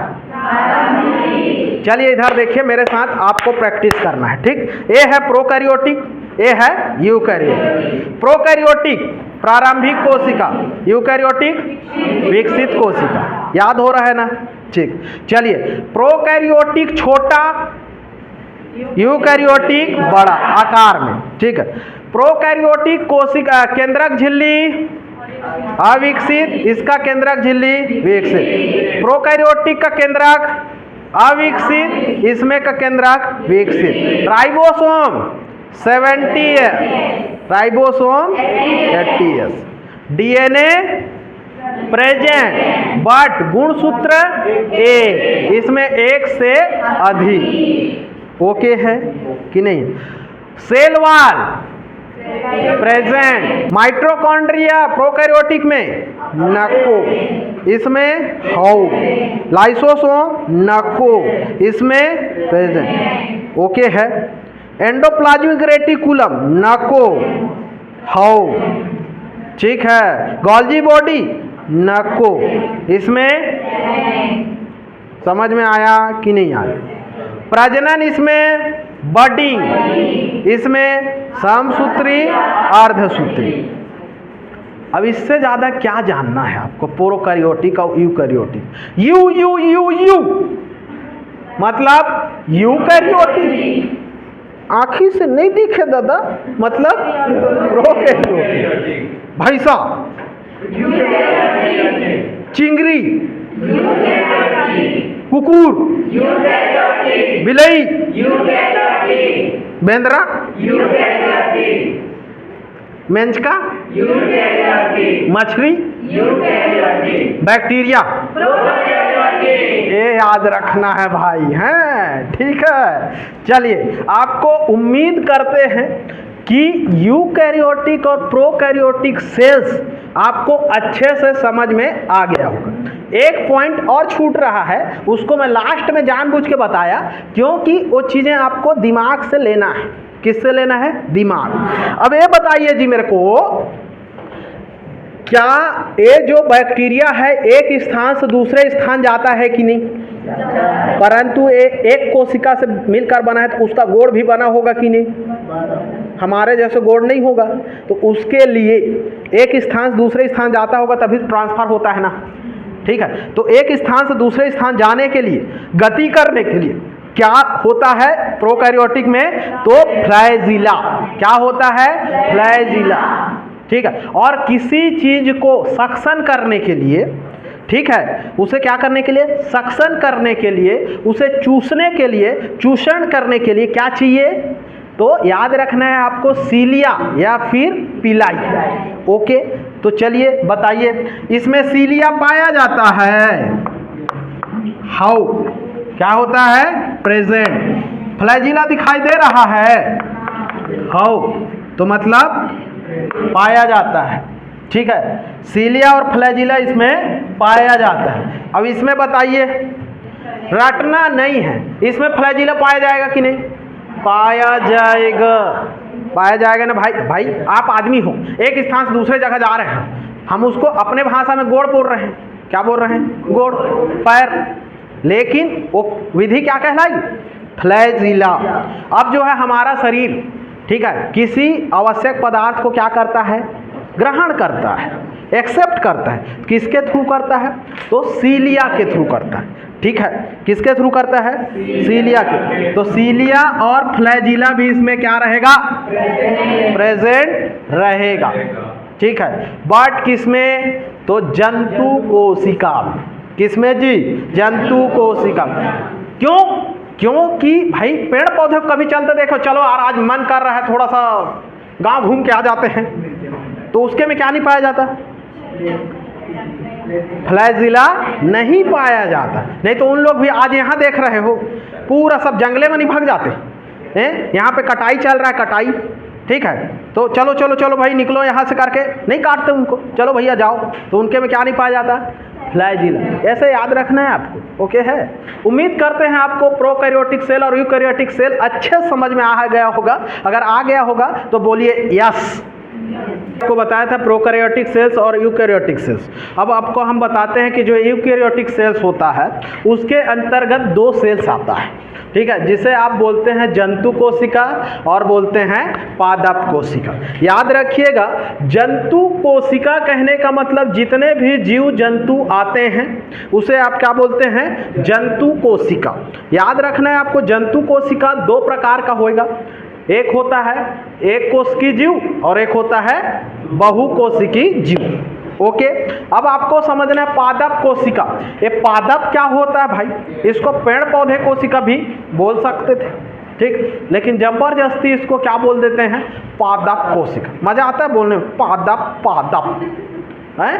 [SPEAKER 1] चलिए इधर देखिए, मेरे साथ आपको प्रैक्टिस करना है, ठीक? ये है प्रोकैरियोटिक, ये है यूकैरियोटिक। प्रोकैरियोटिक प्रारंभिक कोशिका, यूकैरियोटिक विकसित कोशिका। याद हो रहा है ना? ठीक। चलिए, प्रोकैरियोटिक छोटा, यूकैरियोटिक बड़ा आकार में, ठीक है? प्रोकैरियोटिक कोशिका केंद्रक झिल्ली अविकसित, इसका केंद्रक झिल्ली विकसित। प्रोकैरियोटिक का केंद्रक अविकसित, इसमें का केंद्रक विकसित। Ribosome 70S, ribosome 80S। DNA present but गुणसूत्र एक, इसमें एक से अधिक। ओके है कि नहीं? Cell wall present. Mitochondria prokaryotic में नको, इसमें हाउ। लाइसोसोम नको, इसमें प्रेजेंट। ओके है। एंडोप्लाज्मिक रेटिकुलम नको, हाउ। ठीक है। गोल्जी बॉडी नको, इसमें समझ में आया कि नहीं आया? प्रजनन इसमें बडिंग, इसमें समसूत्री अर्धसूत्री। अब इससे ज्यादा क्या जानना है आपको प्रोकैरियोटिक और eukaryotic? You you you you मतलब यूकैरियोटिक, आँखी से नहीं दिखे दादा, मतलब प्रोकैरियोटिक। भैंसा, चिंगरी, कुकुर, बिलई, बेंद्रा, मेंचका, मछली, बैक्टीरिया। ये याद रखना है भाई, हैं? ठीक है। चलिए, आपको उम्मीद करते हैं कि यूकैरियोटिक और प्रोकैरियोटिक सेल्स आपको अच्छे से समझ में आ गया होगा। एक पॉइंट और छूट रहा है, उसको मैं लास्ट में जानबूझ के बताया, क्योंकि वो चीज़ें आपको दिमाग से लेना है। किससे लेना है? दिमाग। अब ये बताइए जी मेरे को, क्या ये जो बैक्टीरिया है एक स्थान से दूसरे स्थान जाता है कि नहीं? परंतु एक कोशिका से मिलकर बना है तो उसका गोड़ भी बना होगा कि नहीं? हमारे जैसे गोड़ नहीं होगा, तो उसके लिए एक स्थान से दूसरे स्थान जाता होगा तभी ट्रांसफर होता है ना। ठीक है। तो एक स्थान से दूसरे स्थान जाने के लिए, गति करने के लिए क्या होता है प्रोकैरियोटिक में? तो फ्लैजिला। क्या होता है? फ्लैजिला। ठीक है। और किसी चीज को सक्शन करने के लिए, ठीक है, उसे क्या करने के लिए? सक्शन करने के लिए, उसे चूसने के लिए, चूषण करने के लिए क्या चाहिए? तो याद रखना है आपको, सीलिया या फिर पिलाई। ओके, तो चलिए बताइए, इसमें सीलिया पाया जाता है, हाउ। क्या होता है? प्रेजेंट। फ्लैजिला दिखाई दे रहा है, हाउ, तो मतलब पाया जाता है। ठीक है। सीलिया और फ्लैजिला इसमें पाया जाता है। अब इसमें बताइए, रटना नहीं है, इसमें फ्लैजिला पाया जाएगा कि नहीं? पाया जाएगा। पाया जाएगा ना भाई? भाई आप आदमी हो, एक स्थान से दूसरे जगह जा रहे हैं, हम उसको अपने भाषा में गोड़ बोल रहे हैं। क्या बोल रहे हैं? गोड़, पैर। लेकिन वो विधि क्या कहलाई? फ्लैजिला। अब जो है हमारा शरीर, ठीक है, किसी आवश्यक पदार्थ को क्या करता है? ग्रहण करता है, एक्सेप्ट करता है। किसके थ्रू करता है? तो सीलिया के थ्रू करता है। ठीक है। किसके थ्रू करता है? सीलिया के। तो सीलिया और फ्लैजिला भी इसमें क्या रहेगा? प्रेजेंट रहेगा। ठीक है। बट किसमें? तो जंतु कोशिका। किसमें जी? जंतु कोशिका। क्यों? क्योंकि भाई पेड़ पौधे कभी चलते देखो, चलो यार आज मन कर रहा है थोड़ा सा गांव घूम के आ जाते हैं, तो उसके में क्या नहीं पाया जाता? फ्लैजिला नहीं पाया जाता। नहीं तो उन लोग भी आज यहाँ देख रहे हो, पूरा सब जंगले में नहीं भाग जाते हैं? यहाँ पे कटाई चल रहा है, कटाई। ठीक है। तो चलो चलो चलो भाई निकलो यहाँ से करके, नहीं काटते उनको, चलो भैया जाओ, तो उनके में क्या नहीं पाया जाता? फ्लैजिला। ऐसे याद रखना है आपको। ओके है। उम्मीद करते हैं आपको प्रोकैरियोटिक सेल और यूकैरियोटिक सेल अच्छे समझ में आ गया होगा। अगर आ गया होगा तो बोलिए यस। आपको बताया था प्रोकैरियोटिक सेल्स और यूकैरियोटिक सेल्स। अब आपको हम बताते हैं कि जो यूकैरियोटिक सेल्स होता है उसके अंतर्गत दो सेल्स आता है। ठीक है। जिसे आप बोलते हैं जंतु कोशिका और बोलते हैं पादप कोशिका। याद रखिएगा, जंतु कोशिका कहने का मतलब जितने भी जीव जंतु आते हैं उसे आप क्या बोलते हैं? जंतु कोशिका। याद रखना है आपको, जंतु कोशिका दो प्रकार का होगा। एक होता है एक कोशिकी जीव और एक होता है बहुकोशिकी जीव। ओके। अब आपको समझना है पादप कोशिका। ये पादप क्या होता है भाई? इसको पेड़ पौधे कोशिका भी बोल सकते थे, ठीक, लेकिन जबरदस्ती इसको क्या बोल देते हैं? पादप कोशिका। मजा आता है बोलने में, पादप पादप है।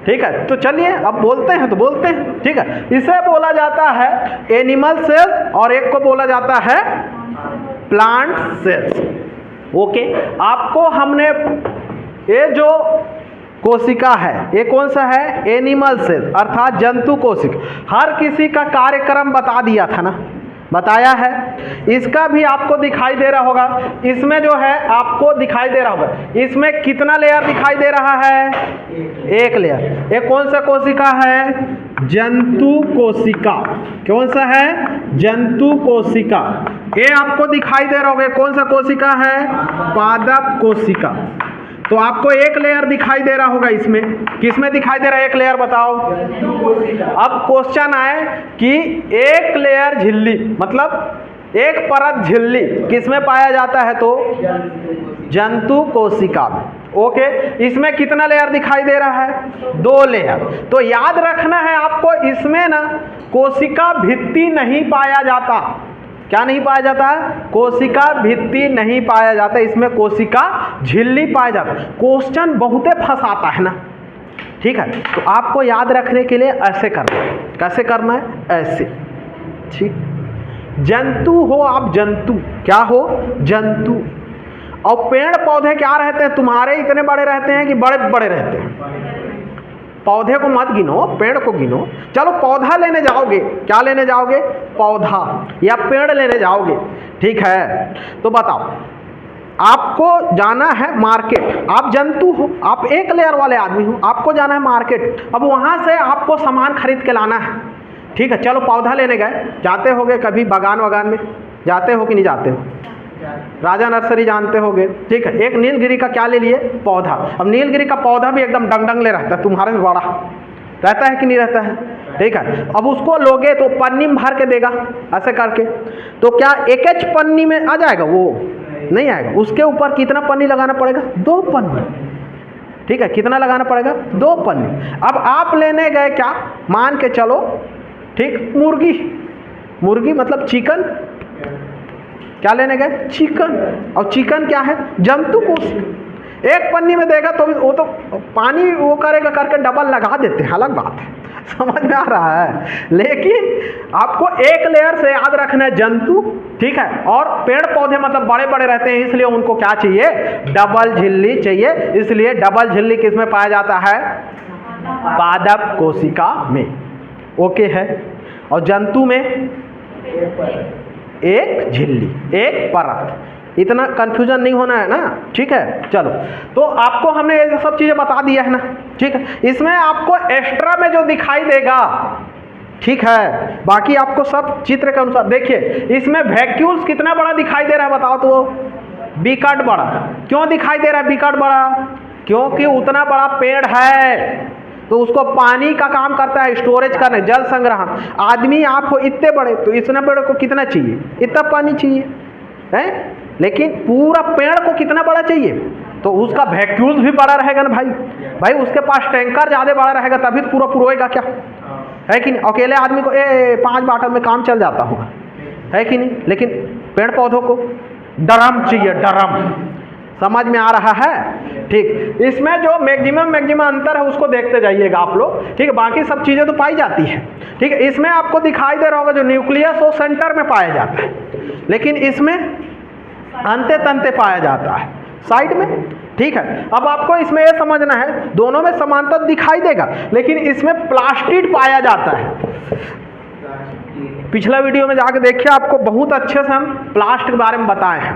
[SPEAKER 1] ठीक है। तो चलिए अब बोलते हैं तो बोलते हैं। ठीक है। इसे बोला जाता है एनिमल सेल्स और एक को बोला जाता है प्लांट सेल्स। ओके, आपको हमने ये जो कोशिका है ये कौन सा है, एनिमल सेल अर्थात जंतु कोशिका, हर किसी का कार्यक्रम बता दिया था ना, बताया है। इसका भी आपको दिखाई दे रहा होगा, इसमें जो है आपको दिखाई दे रहा होगा, इसमें कितना लेयर दिखाई दे रहा है, एक लेयर। ये कौन सा कोशिका है, जंतु कोशिका। कौन सा है, जंतु कोशिका। ये आपको दिखाई दे रहा होगा कौन सा कोशिका है, पादप कोशिका। तो आपको एक लेयर दिखाई दे रहा होगा, इसमें किसमें दिखाई दे रहा है एक लेयर, बताओ। अब क्वेश्चन आए कि एक लेयर झिल्ली मतलब एक परत झिल्ली किसमें पाया जाता है, तो जंतु कोशिका में। ओके, इसमें कितना लेयर दिखाई दे रहा है, 2 लेयर। तो याद रखना है आपको, इसमें ना कोशिका भित्ति नहीं पाया जाता। क्या नहीं पाया जाता है, कोशिका भित्ति नहीं पाया जाता, इसमें कोशिका झिल्ली पाया जाता है। क्वेश्चन बहुते फंसाता है ना, ठीक है। तो आपको याद रखने के लिए ऐसे करना है, कैसे करना है, ऐसे, ठीक। जंतु हो आप, जंतु क्या हो, जंतु। और पेड़ पौधे क्या रहते हैं तुम्हारे, इतने बड़े रहते हैं कि बड़े बड़े रहते हैं। पौधे को मत गिनो, पेड़ को गिनो। चलो पौधा लेने जाओगे, क्या लेने जाओगे, पौधा या पेड़ लेने जाओगे, ठीक है। तो बताओ, आपको जाना है मार्केट, आप जंतु हो, आप एक लेयर वाले आदमी हो, आपको जाना है मार्केट। अब वहाँ से आपको सामान खरीद के लाना है, ठीक है। चलो पौधा लेने गए, जाते होगे कभी बागान वगान में, जाते हो कि नहीं जाते हो, राजा नर्सरी जानते होगे, ठीक है। एक नीलगिरी का क्या ले लिए, पौधा। अब नीलगिरी का पौधा भी एकदम डंग ले रहता है, तुम्हारे से बड़ा रहता है कि नहीं रहता है, ठीक है। अब उसको लोगे तो पन्नी में भर के देगा ऐसे करके, तो क्या एक पन्नी में आ जाएगा, वो नहीं आएगा। उसके ऊपर कितना पन्नी लगाना पड़ेगा, 2 पन्नी, ठीक है। कितना लगाना पड़ेगा, 2 पन्नी। अब आप लेने गए क्या, मान के चलो, ठीक, मुर्गी, मुर्गी मतलब चिकन, क्या लेने गए, चिकन। और चिकन क्या है, जंतु कोशिका। एक पन्नी में देगा तो वो तो पानी वो करेगा करके डबल लगा देते हैं, अलग बात है, समझ में आ रहा है। लेकिन आपको एक लेयर से याद रखना है जंतु, ठीक है। और पेड़ पौधे मतलब बड़े बड़े रहते हैं, इसलिए उनको क्या चाहिए, डबल झिल्ली चाहिए। इसलिए डबल झिल्ली किस में पाया जाता है, पादप कोशिका में। ओके है। और जंतु में एक झिल्ली, एक परत। इतना कंफ्यूजन नहीं होना है ना, ठीक है। चलो, तो आपको हमने ये सब चीज़ें बता दिया है ना, ठीक है। इसमें आपको एक्स्ट्रा में जो दिखाई देगा, ठीक है, बाकी आपको सब चित्र के अनुसार देखिए। इसमें वैक्यूल्स कितना बड़ा दिखाई दे रहा है बताओ तो, बिकट बड़ा। क्यों दिखाई दे रहा है बिकट बड़ा, क्योंकि उतना बड़ा पेड़ है तो उसको पानी का काम करता है, स्टोरेज करने, जल संग्रहण। आदमी आप हो इतने बड़े, तो इतना पेड़ को कितना चाहिए, इतना पानी चाहिए है। लेकिन पूरा पेड़ को कितना बड़ा चाहिए, तो उसका वैक्यूल्स भी बड़ा रहेगा ना भाई उसके पास टैंकर ज़्यादा बड़ा रहेगा, तभी तो पूरा पुरोएगा क्या, है कि नहीं। अकेले आदमी को 5 बाटल में काम चल जाता होगा, है कि नहीं। लेकिन पेड़ पौधों को ड्रम चाहिए, ड्रम। समझ में आ रहा है, ठीक। इसमें जो मैक्सिमम अंतर है उसको देखते जाइएगा आप लोग, ठीक है। बाकी सब चीज़ें तो पाई जाती है, ठीक है। इसमें आपको दिखाई दे रहा होगा जो न्यूक्लियस वो सेंटर में पाया जाता है, लेकिन इसमें अंते तंते पाया जाता है साइड में, ठीक है। अब आपको इसमें यह समझना है, दोनों में समांतर दिखाई देगा, लेकिन इसमें प्लास्टिड पाया जाता है। पिछला वीडियो में जाकर देखिए, आपको बहुत अच्छे से हम प्लास्ट के बारे में बताए हैं,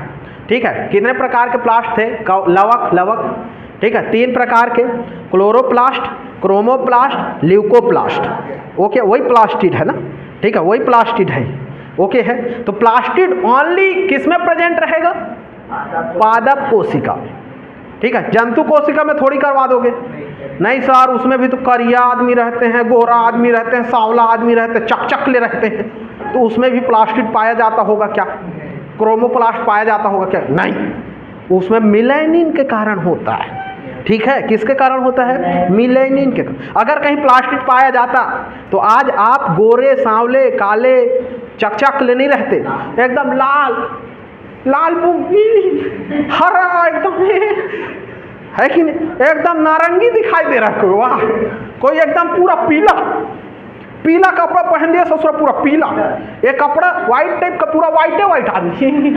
[SPEAKER 1] ठीक है। कितने प्रकार के प्लास्ट थे, लवक, ठीक है, 3 प्रकार के, क्लोरोप्लास्ट, क्रोमोप्लास्ट, ल्यूकोप्लास्ट। ओके, वही प्लास्टिड है ना, ठीक है, वही प्लास्टिड है। ओके है। तो प्लास्टिड ओनली किस में प्रेजेंट रहेगा, पादप कोशिका, ठीक है। जंतु कोशिका में थोड़ी करवा दोगे, नहीं सर, उसमें भी तो करिया आदमी रहते हैं, गोरा आदमी रहते हैं, सांवला आदमी रहते हैं, चकचकले रहते हैं, तो उसमें भी प्लास्टिड पाया जाता होगा क्या, क्रोमोप्लास्ट पाया जाता होगा क्या, नहीं। उसमें मिलेनिन के कारण होता है, ठीक है। किसके कारण होता है, मिलेनिन के कारण। अगर कहीं प्लास्टिड पाया जाता तो आज आप गोरे, सांवले, काले, चकचकले नहीं रहते, एकदम लाल हरा एकदम, है कि नहीं, एकदम नारंगी दिखाई दे रहा है। वाह, कोई एकदम पूरा पीला कपड़ा पहन लिया, ससुरा पूरा पीला, ये कपड़ा व्हाइट टाइप का, पूरा व्हाइट आदमी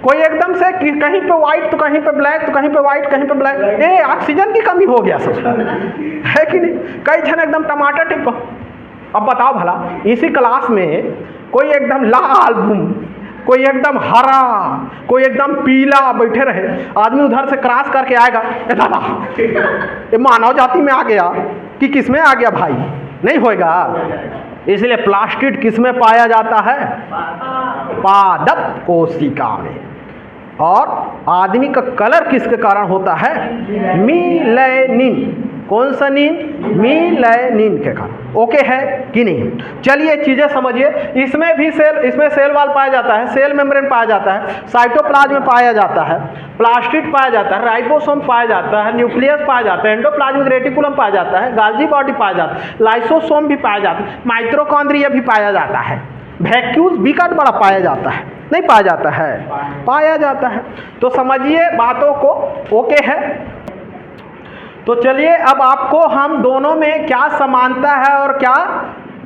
[SPEAKER 1] कोई एकदम से कहीं पे व्हाइट तो कहीं पे ब्लैक, तो कहीं पे व्हाइट कहीं पे ब्लैक, ये ऑक्सीजन की कमी हो गया सब, है कि नहीं? कई जन एकदम टमाटर टिप। अब बताओ भला, इसी क्लास में कोई एकदम लाल बूम, कोई एकदम हरा, कोई एकदम पीला बैठे रहे, आदमी उधर से क्रॉस करके आएगा, ए दादा ये मानव जाति में आ गया कि किस में आ गया भाई? नहीं होएगा। इसलिए प्लास्टिड किस में पाया जाता है? पादप कोशिका में। और आदमी का कलर किसके कारण होता है? मीलेनिन। कौन सा नीन? मीलेनिन के कारण। ओके है कि नहीं? चलिए चीजें समझिए। इसमें भी इसमें सेल वॉल पाया जाता है, सेल मेम्ब्रेन पाया जाता है, साइटोप्लाज्म पाया जाता है, प्लास्टिड पाया जाता है, राइबोसोम पाया जाता है, न्यूक्लियस पाया जाता है, एंडोप्लाज्मिक रेटिकुलम पाया जाता है, गाल्जी बॉडी पाया जाता है, लाइसोसोम भी पाया जाता है, माइटोकॉन्ड्रिया भी पाया जाता है, वैक्यूल्स विकट बड़ा पाया जाता है, नहीं पाया जाता है? पाया जाता है। तो समझिए बातों को। ओके है? तो चलिए अब आपको हम दोनों में क्या समानता है और क्या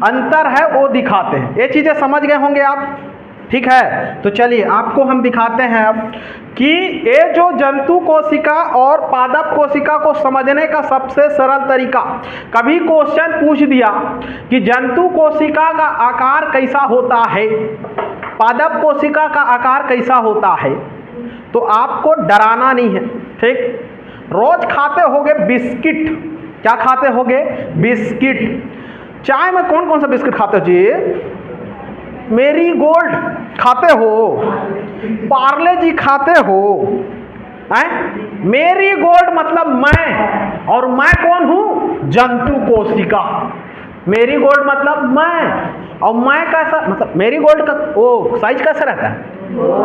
[SPEAKER 1] अंतर है वो दिखाते हैं। ये चीजें समझ गए होंगे आप, ठीक है? तो चलिए आपको हम दिखाते हैं अब कि ये जो जंतु कोशिका और पादप कोशिका को समझने का सबसे सरल तरीका। कभी क्वेश्चन पूछ दिया कि जंतु कोशिका का आकार कैसा होता है, पादप कोशिका का आकार कैसा होता है, तो आपको डराना नहीं है, ठीक? रोज खाते होगे बिस्किट। क्या खाते होगे? बिस्किट। चाय में कौन कौन सा बिस्किट खाते हो जी? मेरी गोल्ड खाते हो, पार्ले जी खाते हो, हैं? मेरी गोल्ड मतलब मैं, और मैं कौन हूं? जंतु कोशिका। मेरी गोल्ड मतलब मैं, और मैं कैसा मतलब मेरी गोल्ड का वो साइज कैसा रहता है?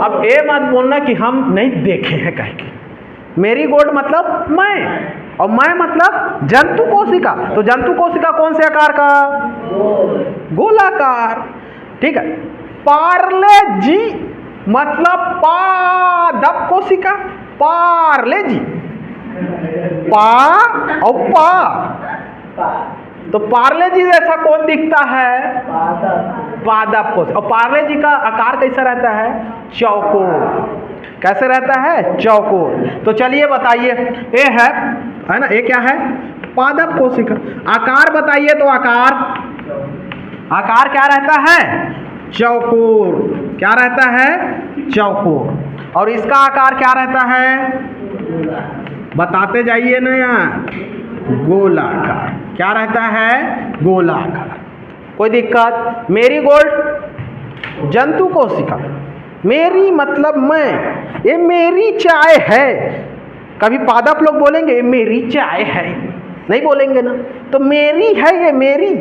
[SPEAKER 1] अब ये मत बोलना कि हम नहीं देखे हैं कह के। मेरी गोल्ड मतलब मैं, और मैं मतलब जंतु कोशिका। तो जंतु कोशिका कौन से आकार का? गोलाकार, ठीक है? पार्ले जी मतलब पादप कोशिका, पार्ले जी, पा और पा। तो पार्ले जी जैसा कौन दिखता है? पादप कोशिका। और पार्ले जी का आकार कैसा रहता है? चौकोर। कैसे रहता है? चौकोर। तो चलिए बताइए, ये है ना, ये क्या है? पादप कोशिका। आकार बताइए, तो आकार क्या रहता है? चौकोर। क्या रहता है? चौकोर। और इसका आकार क्या रहता है? बताते जाइए ना यार। गोलाकार। क्या रहता है? गोलाकार। कोई दिक्कत? मेरी गोल्ड जंतु कोशिका, मेरी मतलब मैं, ये मेरी चाय है। कभी पादप लोग बोलेंगे मेरी चाय है? नहीं बोलेंगे ना। तो मेरी है, ये मेरी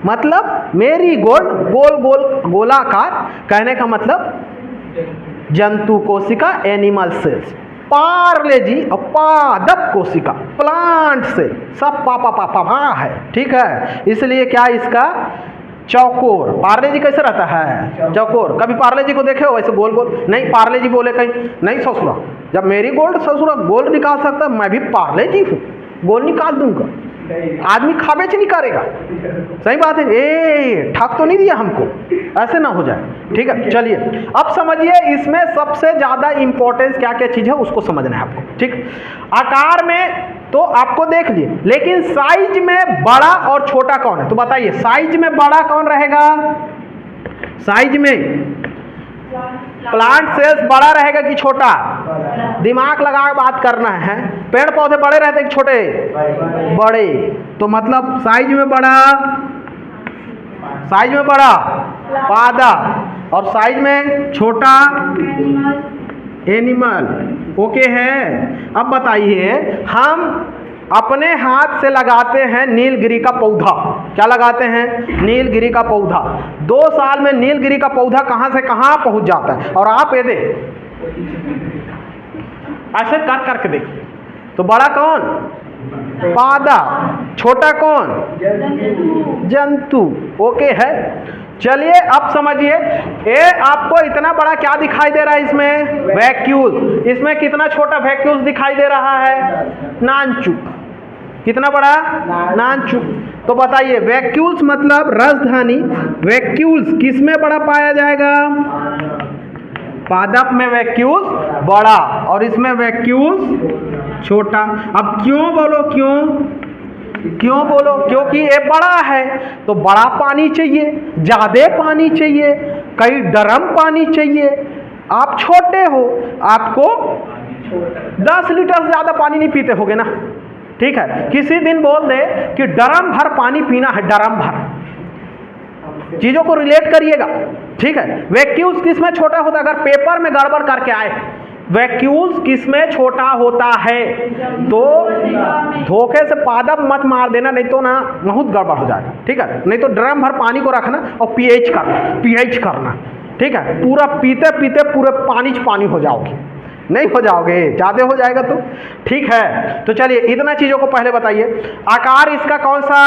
[SPEAKER 1] मतलब मेरी गोल्ड, गोल गोल गोलाकार, कहने का मतलब जंतु कोशिका, एनिमल सेल्स। पार्ले जी और पादप कोशिका, प्लांट सेल, सब पापा है, ठीक है? इसलिए क्या इसका चौकोर। पार्ले जी कैसे रहता है? चौकोर। कभी पार्ले जी को देखे हो ऐसे गोल गोल? नहीं। पार्ले जी बोले कहीं नहीं ससुरा, जब मेरी गोल्ड ससुरा गोल्ड निकाल सकता है, मैं भी पार्ले जी हूँ, गोल निकाल दूंगा। आदमी खाबेच नहीं करेगा। सही बात है। ए ठग तो नहीं दिया हमको, ऐसे ना हो जाए, ठीक है? चलिए अब समझिए इसमें सबसे ज्यादा इंपॉर्टेंस क्या क्या चीज है उसको समझना है आपको, ठीक? आकार में तो आपको देख लिए, लेकिन साइज में बड़ा और छोटा कौन है? तो बताइए साइज में बड़ा कौन रहेगा? साइज में प्लांट सेल्स बड़ा रहेगा कि छोटा? दिमाग लगा के बात करना है। पेड़ पौधे बड़े रहते कि छोटे? बड़े। तो मतलब साइज में बड़ा, साइज में बड़ा पादप, और साइज में छोटा एनिमल। ओके है? अब बताइए, हम अपने हाथ से लगाते हैं नीलगिरी का पौधा। क्या लगाते हैं? नीलगिरी का पौधा। 2 साल में नीलगिरी का पौधा कहां से कहां पहुंच जाता है। और आप ये ऐसे कर करके देखिए, तो बड़ा कौन? पादप। छोटा कौन? जंतु। ओके है? चलिए अब समझिए, ये आपको इतना बड़ा क्या दिखाई दे रहा है? इसमें वैक्यूल। इसमें कितना छोटा वैक्यूल दिखाई दे रहा है? नानचुक। कितना बड़ा? नानचुक। तो बताइए वैक्यूल्स मतलब राजधानी, वैक्यूल्स किस में बड़ा पाया जाएगा? पादप में वैक्यूल बड़ा और इसमें वैक्यूल छोटा। अब क्यों बोलो, क्यों बोलो? क्योंकि ये बड़ा है तो बड़ा पानी चाहिए, ज़्यादा पानी चाहिए, कई ड्रम पानी चाहिए। आप छोटे हो, आपको 10 लीटर से ज़्यादा पानी नहीं पीते होगे ना, ठीक है। किसी दिन बोल दे कि ड्रम भर पानी पीना है, ड्रम भर, चीज़ों को रिलेट करिएगा, ठीक है। वैक्यूल्स किस में छोटा होता है? अगर पेपर में गड़बड़ करके आए वैक्यूल्स किस में छोटा होता है, तो धोखे से पादप मत मार देना, नहीं तो ना बहुत गड़बड़ हो जाएगा, ठीक है। नहीं तो ड्रम भर पानी को रखना और पीएच करना, ठीक है। पूरा पीते पीते पूरे पानी हो जाओगे, नहीं हो जाओगे, ज़्यादा हो जाएगा तो, ठीक है। तो चलिए इतना चीज़ों को पहले बताइए। आकार इसका कौन सा?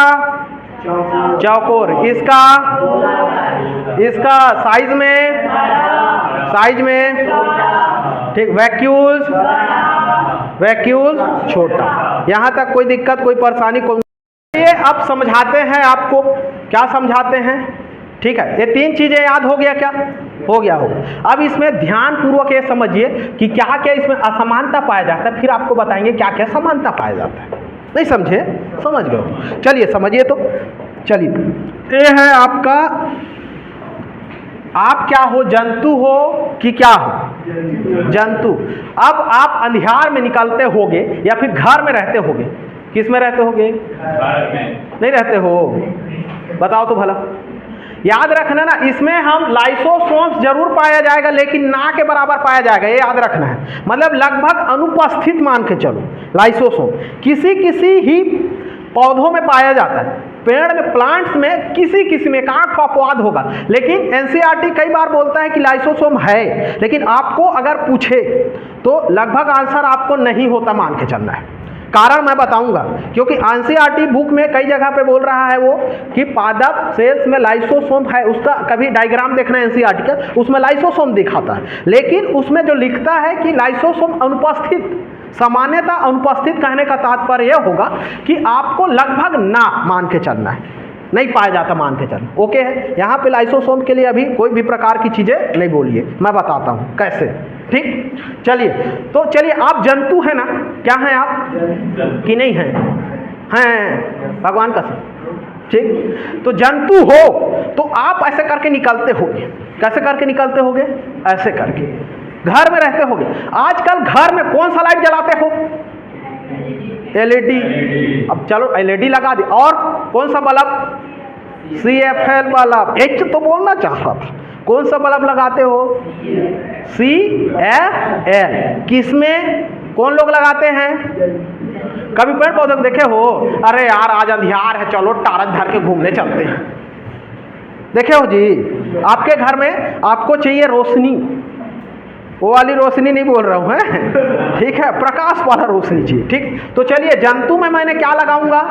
[SPEAKER 1] चौकोर। इसका साइज में ठीक। वैक्यूल्स छोटा। यहाँ तक कोई दिक्कत, कोई परेशानी? ये अब समझाते हैं आपको, क्या समझाते हैं, ठीक है। ये 3 चीज़ें याद हो गया क्या? हो गया हो। अब इसमें ध्यान पूर्वक ये समझिए कि क्या क्या इसमें असमानता पाया जाता है, फिर आपको बताएंगे क्या क्या समानता पाया जाता है। नहीं समझे? समझ गए? चलिए समझिए। तो चलिए, ये है आपका, आप क्या हो, जंतु हो कि क्या हो? जंतु। अब आप अंधियार में निकलते होगे या फिर घर में रहते होगे? किस में रहते होगे? घर में। नहीं रहते हो? बताओ तो भला। याद रखना ना, इसमें हम लाइसोसोम्स जरूर पाया जाएगा, लेकिन ना के बराबर पाया जाएगा, ये याद रखना है। मतलब लगभग अनुपस्थित मान के चलो लाइसोसोम। किसी ही पौधों में पाया जाता है, पेड़ में, प्लांट्स में किसी में एक अपवाद होगा, लेकिन एनसीईआरटी कई बार बोलता है कि लाइसोसोम है, लेकिन आपको अगर पूछे तो लगभग आंसर आपको नहीं होता मान के चलना है। कारण मैं बताऊंगा, क्योंकि एनसीईआरटी बुक में कई जगह पे बोल रहा है वो कि पादप सेल्स में लाइसोसोम है, उसका कभी डायग्राम देखना एनसीईआरटी का, उसमें लाइसोसोम दिखाता है, लेकिन उसमें जो लिखता है कि लाइसोसोम अनुपस्थित। सामान्यतः अनुपस्थित कहने का तात्पर्य यह होगा कि आपको लगभग ना मान के चलना है, नहीं पाया जाता मान के चलना। ओके है? यहाँ पे लाइसोसोम के लिए अभी कोई भी प्रकार की चीज़ें नहीं बोलिए, मैं बताता हूँ कैसे, ठीक। चलिए, तो चलिए, आप जंतु हैं ना? क्या हैं आप कि नहीं हैं? हैं, भगवान कसम, ठीक। तो जंतु हो तो आप ऐसे करके निकलते होगे। कैसे करके निकलते होगे? ऐसे करके। घर में रहते होगे। आजकल घर में कौन सा लाइट जलाते हो? एलईडी। अब चलो एलईडी लगा दी। और कौन सा बल्ब? CFL bulb. एच तो बोलना चाह रहा था। कौन सा बल्ब लगाते हो? CFL। किसमें कौन लोग लगाते हैं? कभी पेड़ पौधे को देखे हो? अरे यार आज अंधियार है, चलो टारच धर के घूमने चलते हैं। देखे हो जी? आपके घर में आपको चाहिए रोशनी, वो वाली रोशनी नहीं बोल रहा हूँ, है ठीक है, प्रकाश वाला रोशनी चाहिए, ठीक। तो चलिए, जंतु में मैंने क्या लगाऊंगा?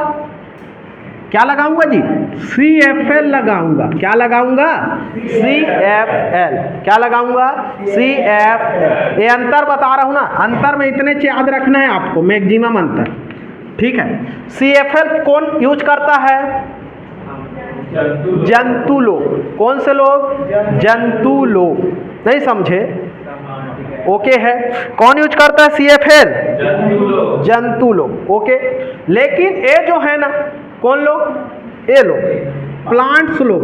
[SPEAKER 1] क्या लगाऊंगा जी? CFL लगाऊंगा। क्या लगाऊंगा? CFL। क्या लगाऊंगा? CFL। ये अंतर बता रहा हूं ना, अंतर में इतने याद रखना है आपको, मैक्सिमम अंतर, ठीक है। CFL कौन यूज करता है? जंतु लोग। कौन से लोग? जंतु लोग। नहीं समझे? ओके है। कौन यूज करता है CFL? जंतु लोग। ओके। लेकिन ये जो है ना, कौन लोग? ये लोग, प्लांट्स लोग,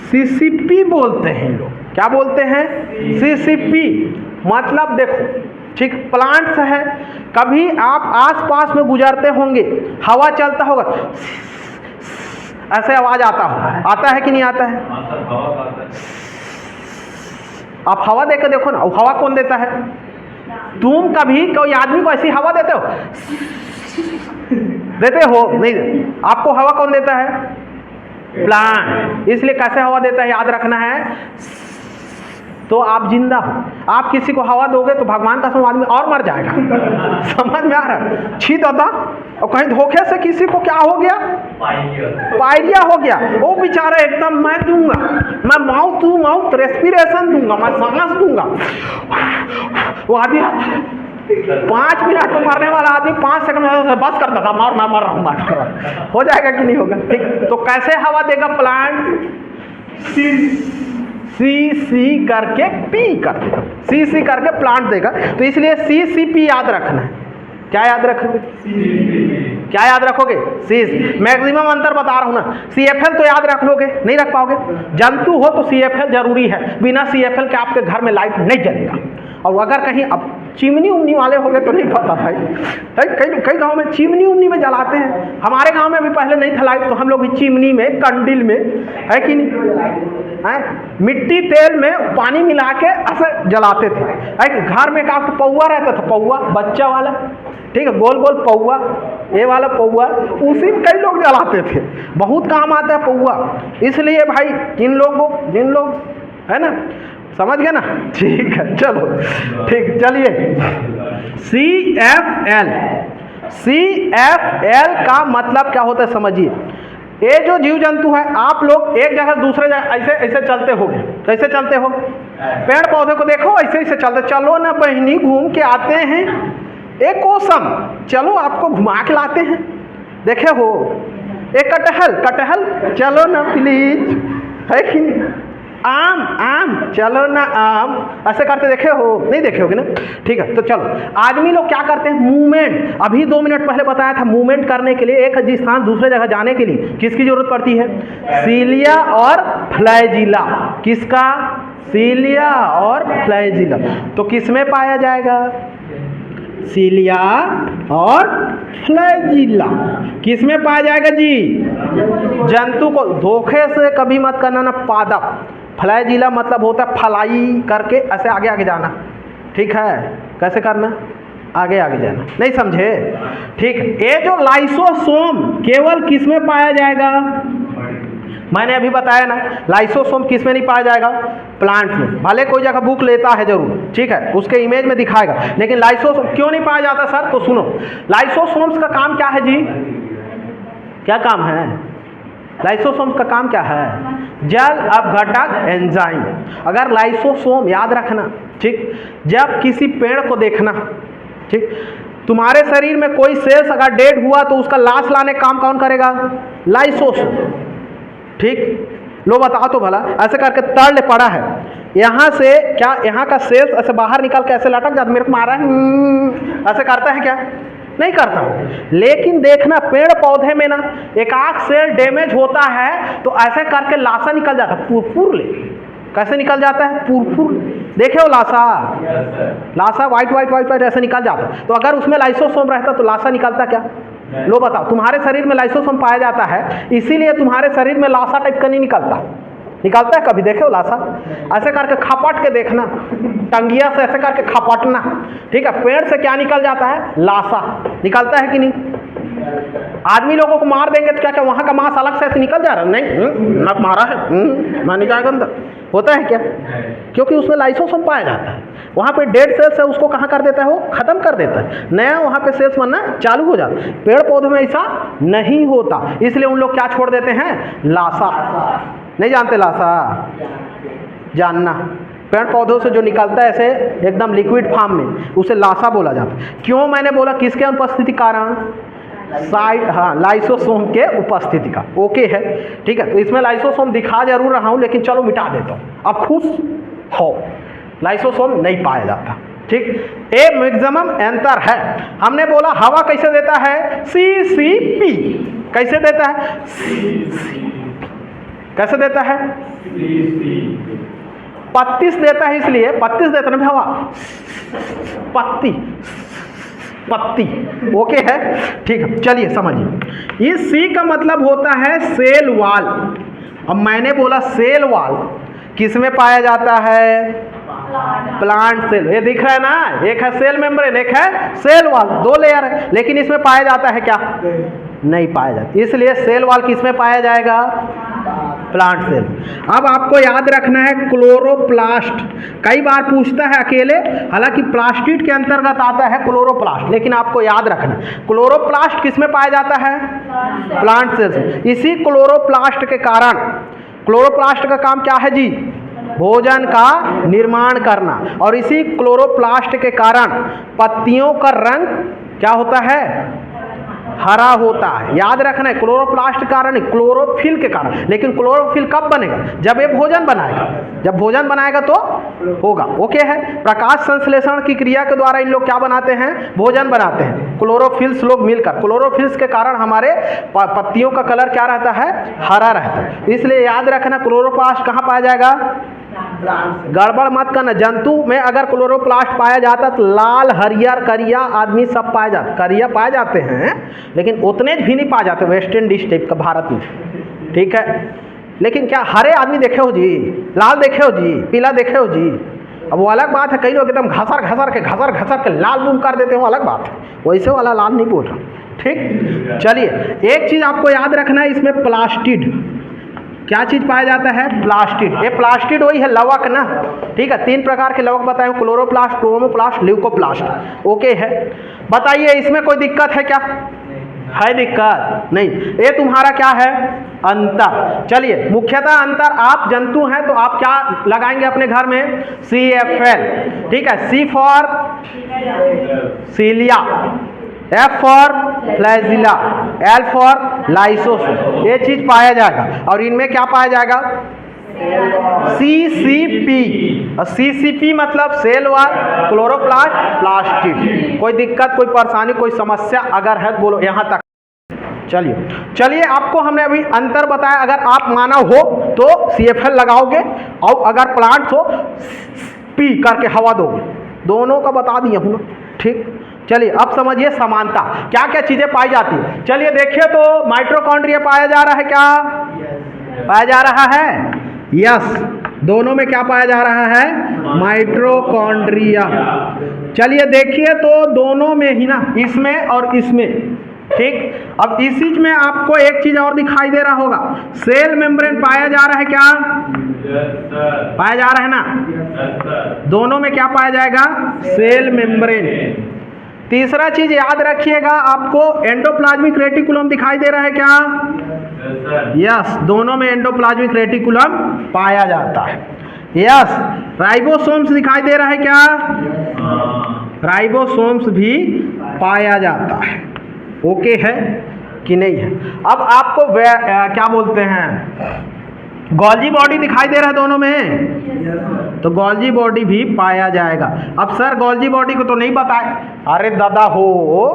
[SPEAKER 1] CCP बोलते हैं लोग। क्या बोलते हैं? CCP। मतलब देखो, ठीक, प्लांट्स है, कभी आप आसपास में गुजरते होंगे, हवा चलता होगा, ऐसे आवाज आता है कि नहीं आता है? आप हवा देकर देखो ना, हवा कौन देता है? तुम कभी कोई आदमी को ऐसी हवा देते हो? देते हो? नहीं। आपको हवा कौन देता है? प्लांट। इसलिए कैसे हवा देता है याद रखना है, तो आप जिंदा हो। आप किसी को हवा दोगे तो भगवान का आदमी और मर जाएगा। समझ में आ रहा है? छी दादा, और कहीं धोखे से किसी को क्या हो गया? पायरिया हो गया, वो बेचारा एकदम, मैं दूंगा, मैं माउथ टू माउथ रेस्पिरेशन दूंगा, मैं सांस दूंगा। वो आदमी 5 मिनट में मरने वाला आदमी 5 सेकंड में बस कर देगा, मर रहा हूँ, हो जाएगा कि नहीं होगा? ठीक। तो कैसे हवा देगा प्लांट? सी करके पी कर देगा, सी करके प्लांट देगा, तो इसलिए CCP याद रखना है। क्या याद रखोगे? क्या याद रखोगे? सीज। मैक्सिमम अंतर बता रहा हूं ना। CFL तो याद रख लोगे, नहीं रख पाओगे। जंतु हो तो CFL जरूरी है, बिना CFL के आपके घर में लाइट नहीं जलेगा। और अगर कहीं अब चिमनी उमनी वाले हो गए तो नहीं पता भाई, कई गांव में चिमनी उमनी में जलाते हैं। हमारे गांव में भी पहले नहीं था लाइट, तो हम लोग भी चिमनी में, कंडील में, है कि नहीं, है मिट्टी तेल में पानी मिला के ऐसे जलाते थे। घर में का पौवा रहता था, पौवा बच्चा वाला, ठीक है, गोल गोल पौवा, ये वाला पौवा, उसी में कई लोग जलाते थे। बहुत काम आता है पौवा। इसलिए भाई जिन लोग है ना, समझ गए ना? ठीक है, चलो ठीक, चलिए। CFL का मतलब क्या होता है समझिए। ये जो जीव जंतु है, आप लोग एक जगह दूसरे जगह ऐसे चलते हो, कैसे चलते हो? पेड़ पौधे को देखो, ऐसे चलते, चलो ना बहनी घूम के आते हैं, एक कोसम, चलो आपको घुमा के लाते हैं। देखे हो? एक कटहल, चलो ना प्लीज, है कि नहीं? आम, चलो ना आम, ऐसे करते देखे हो? नहीं देखे होगे ना? ठीक है, तो चलो, आदमी लोग क्या करते हैं? मूवमेंट। अभी 2 मिनट पहले बताया था, मूवमेंट करने के लिए, एक स्थान दूसरे जगह जाने के लिए किसकी जरूरत पड़ती है? सीलिया और फ्लैजिला। किसका? सीलिया और फ्लैजिला। तो किस में पाया जाएगा? सीलिया और फ्लैजिला किस में पाया जाएगा जी? जंतु को धोखे से कभी मत करना ना, पादप। फ्लैजिला मतलब होता है फलाई करके ऐसे आगे जाना, ठीक है? कैसे करना? आगे जाना, नहीं समझे? ठीक। ये जो लाइसोसोम केवल किस में पाया जाएगा? मैंने अभी बताया ना, लाइसोसोम किस में नहीं पाया जाएगा? प्लांट में। भले कोई जगह बुक लेता है जरूर, ठीक है, उसके इमेज में दिखाएगा, लेकिन लाइसोसोम क्यों नहीं पाया जाता सर? तो सुनो, लाइसोसोम्स का काम क्या है जी? क्या काम है? लाइसोसोम्स का काम क्या है? जल अपघटक एंजाइम। अगर लाइसोसोम याद रखना, ठीक, जब किसी पेड़ को देखना, ठीक, तुम्हारे शरीर में कोई सेल्स अगर डेड हुआ तो उसका लाश लाने काम कौन करेगा? लाइसोसोम, ठीक। लो बताओ तो भला, ऐसे करके तड़ पड़ा है, यहाँ से क्या यहाँ का सेल्स ऐसे बाहर निकल के ऐसे लटक जाता, मेरे को मारा है, ऐसे करता है क्या? नहीं करता। लेकिन देखना पेड़ पौधे में ना एक आध सेल डैमेज होता है तो ऐसे करके लाशा निकल जाता है, पुरपुर ले। कैसे निकल जाता है? पुरपुर। देखे हो लाशा? लाशा वाइट ऐसे निकल जाता है। तो अगर उसमें लाइसोसोम रहता तो लाशा निकलता क्या? लो बताओ, तुम्हारे शरीर में लाइसोसोम पाया जाता है, इसीलिए तुम्हारे शरीर में लाशा टाइप का नहीं निकलता है। कभी देखे हो लाशा? ऐसे करके खपट के देखना, टंगिया से ऐसे करके खपटना, ठीक है। पेड़ से क्या निकल जाता है? लाशा निकलता है कि नहीं? आदमी लोगों को मार देंगे तो क्या वहां का मांस अलग से ऐसे निकल जा रहा है? नहीं, मारा है, मैं नहीं जाएगा अंदर, होता है क्या? क्योंकि उसमें लाइसोसोम पाया जाता है। वहाँ पे डेड सेल्स है, उसको कहाँ कर देता है? वो खत्म कर देता है, नया वहाँ पे सेल्स बनना चालू हो जाता है। पेड़ पौधों में ऐसा नहीं होता, इसलिए उन लोग क्या छोड़ देते हैं? लाशा। नहीं जानते लाशा? जानना, पेड़ पौधों से जो निकलता है ऐसे एकदम लिक्विड फॉर्म में, उसे लाशा बोला जाता है। क्यों मैंने बोला? किसके उपस्थिति कारण? साइट, हाँ, लाइसोसोम के उपस्थिति का। ओके है, ठीक है। तो इसमें लाइसोसोम दिखा जरूर रहा हूँ, लेकिन चलो मिटा देता हूँ, अब खुश हो। लाइसोसोम नहीं पाया जाता, ठीक। ए मैक्सिमम अंतर है। हमने बोला हवा कैसे देता है? CCP। कैसे देता है? कैसे देता है? पत्तीस देता है, इसलिए पत्तीस देता है हवा, पत्ती। ओके है, ठीक है। चलिए समझिए, इस C का मतलब होता है सेल वॉल। अब मैंने बोला सेल वॉल किस में पाया जाता है? Plant cell. ये दिख रहा है ना, एक है सेल मेम्ब्रेन, एक है सेल वॉल, 2 लेयर है। लेकिन इसमें पाया जाता है क्या? नहीं पाया जाता, इसलिए सेल वॉल किस में पाया जाएगा? Plant cell. अब आपको याद रखना है क्लोरोप्लास्ट। कई बार पूछता है अकेले, हालांकि प्लास्टिड के अंतर्गत आता है क्लोरोप्लास्ट, लेकिन आपको याद रखना क्लोरोप्लास्ट किस में पाया जाता है? Plant cell. इसी क्लोरोप्लास्ट के कारण, क्लोरोप्लास्ट का काम क्या है जी? भोजन का निर्माण करना। और इसी क्लोरोप्लास्ट के कारण पत्तियों का रंग क्या होता है? हरा होता है। याद रखना है, क्लोरोप्लास्ट के कारण नहीं, क्लोरोफिल के कारण। लेकिन क्लोरोफिल कब बनेगा? जब ये भोजन बनाएगा। जब भोजन बनाएगा तो होगा। ओके है। प्रकाश संश्लेषण की क्रिया के द्वारा इन लोग क्या बनाते हैं? भोजन बनाते हैं, क्लोरोफिल्स लोग मिलकर। क्लोरोफिल्स के कारण हमारे पत्तियों का कलर क्या रहता है? हरा रहता है। इसलिए याद रखना, क्लोरोप्लास्ट कहाँ पाया जाएगा? गड़बड़ मत करना। जंतु में अगर क्लोरोप्लास्ट पाया जाता तो लाल, हरियर, करिया आदमी सब पाए जाते। करिया पाए जाते हैं लेकिन उतने भी नहीं पाए जाते वेस्ट इंडीज टाइप का भारत में, ठीक है। लेकिन क्या हरे आदमी देखे हो जी? लाल देखे हो जी? पीला देखे हो जी? अब वो अलग बात है, कई लोग एकदम घसर के लाल बूम कर देते हो, अलग बात है। वैसे वाला लाल नहीं बोल रहा, ठीक। चलिए, एक चीज़ आपको याद रखना है, इसमें प्लास्टिड, क्या चीज़ पाया जाता है? प्लास्टिड। ये प्लास्टिड वही है लवक ना, ठीक है। 3 प्रकार के लवक बताए, क्लोरोप्लास्ट, क्रोमोप्लास्ट, ल्यूकोप्लास्ट। ओके है। बताइए इसमें कोई दिक्कत है क्या? है दिक्कत? नहीं। ये तुम्हारा क्या है? अंतर। चलिए, मुख्यतः अंतर, आप जंतु हैं तो आप क्या लगाएंगे अपने घर में? CFL, ठीक है। C for cilia, F for flagella, L for lysosome. ये चीज पाया जाएगा। और इनमें क्या पाया जाएगा? CCP। और CCP मतलब सेल वॉल, क्लोरोप्लास्ट, प्लास्टिड। कोई दिक्कत, कोई परेशानी, कोई समस्या अगर है तो बोलो, यहाँ तक। चलिए आपको हमने अभी अंतर बताया। अगर आप मानव हो तो CFL लगाओगे, और अगर प्लांट हो P करके हवा दोगे। दोनों का बता दिया हूँ, ठीक। चलिए अब समझिए समानता, क्या क्या चीजें पाई जाती है। चलिए देखिए, तो माइटोकॉन्ड्रिया पाया जा रहा है क्या? पाया जा रहा है, यस। दोनों में क्या पाया जा रहा है? माइटोकॉन्ड्रिया। चलिए देखिए, तो दोनों में ही ना, इसमें और इसमें, ठीक। अब इस चीज में आपको एक चीज और दिखाई दे रहा होगा, सेल मेम्ब्रेन पाया जा रहा है क्या? पाया जा रहा है ना। दोनों में क्या पाया जाएगा? Cell membrane. तीसरा चीज याद रखिएगा, आपको एंडोप्लाज्मिक रेटिकुलम दिखाई दे रहा है क्या? यस, दोनों में एंडोप्लाज्मिक रेटिकुलम पाया जाता है। यस, राइबोसोम्स दिखाई दे रहा है क्या? राइबोसोम्स भी पाया जाता है। ओके है कि नहीं है? अब आपको क्या बोलते हैं, गोल्जी बॉडी दिखाई दे रहा है दोनों में, तो गोल्जी बॉडी भी पाया जाएगा। अब सर गोल्जी बॉडी को तो नहीं बताए। अरे दादा हो,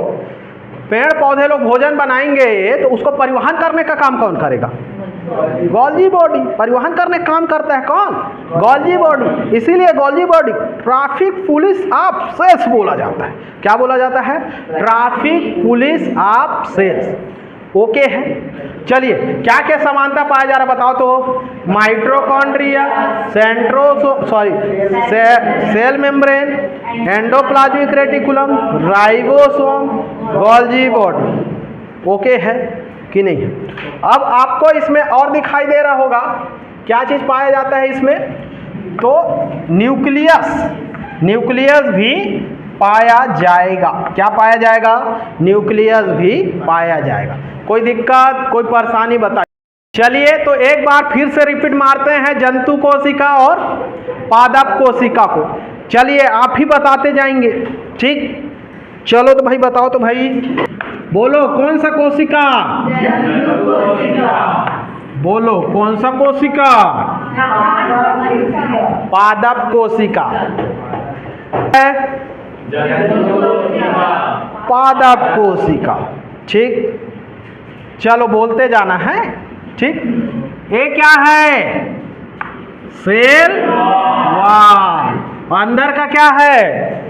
[SPEAKER 1] पेड़ पौधे लोग भोजन बनाएंगे तो उसको परिवहन करने का काम कौन करेगा? Golgi body. परिवहन करने का काम करता है कौन? Golgi body. इसीलिए Golgi body traffic police of cells बोला जाता है। क्या बोला जाता है? Traffic police of cells. Okay है। चलिए, क्या क्या समानता पाया जा रहा है बताओ तो? Mitochondria, cell membrane, endoplasmic reticulum, ribosome, Golgi body. Okay है कि नहीं है? अब आपको इसमें और दिखाई दे रहा होगा, क्या चीज पाया जाता है इसमें? तो न्यूक्लियस, न्यूक्लियस भी पाया जाएगा। क्या पाया जाएगा? न्यूक्लियस भी पाया जाएगा। कोई दिक्कत, कोई परेशानी बताइए। चलिए, तो एक बार फिर से रिपीट मारते हैं जंतु कोशिका और पादप कोशिका को। चलिए आप ही बताते जाएंगे, ठीक। चलो तो भाई बताओ तो भाई, बोलो कौन सा कोशिका? बोलो कौन सा कोशिका? पादप कोशिका। पादप कोशिका, ठीक। चलो बोलते जाना है, ठीक। ये क्या है? Cell wall. अंदर का क्या है?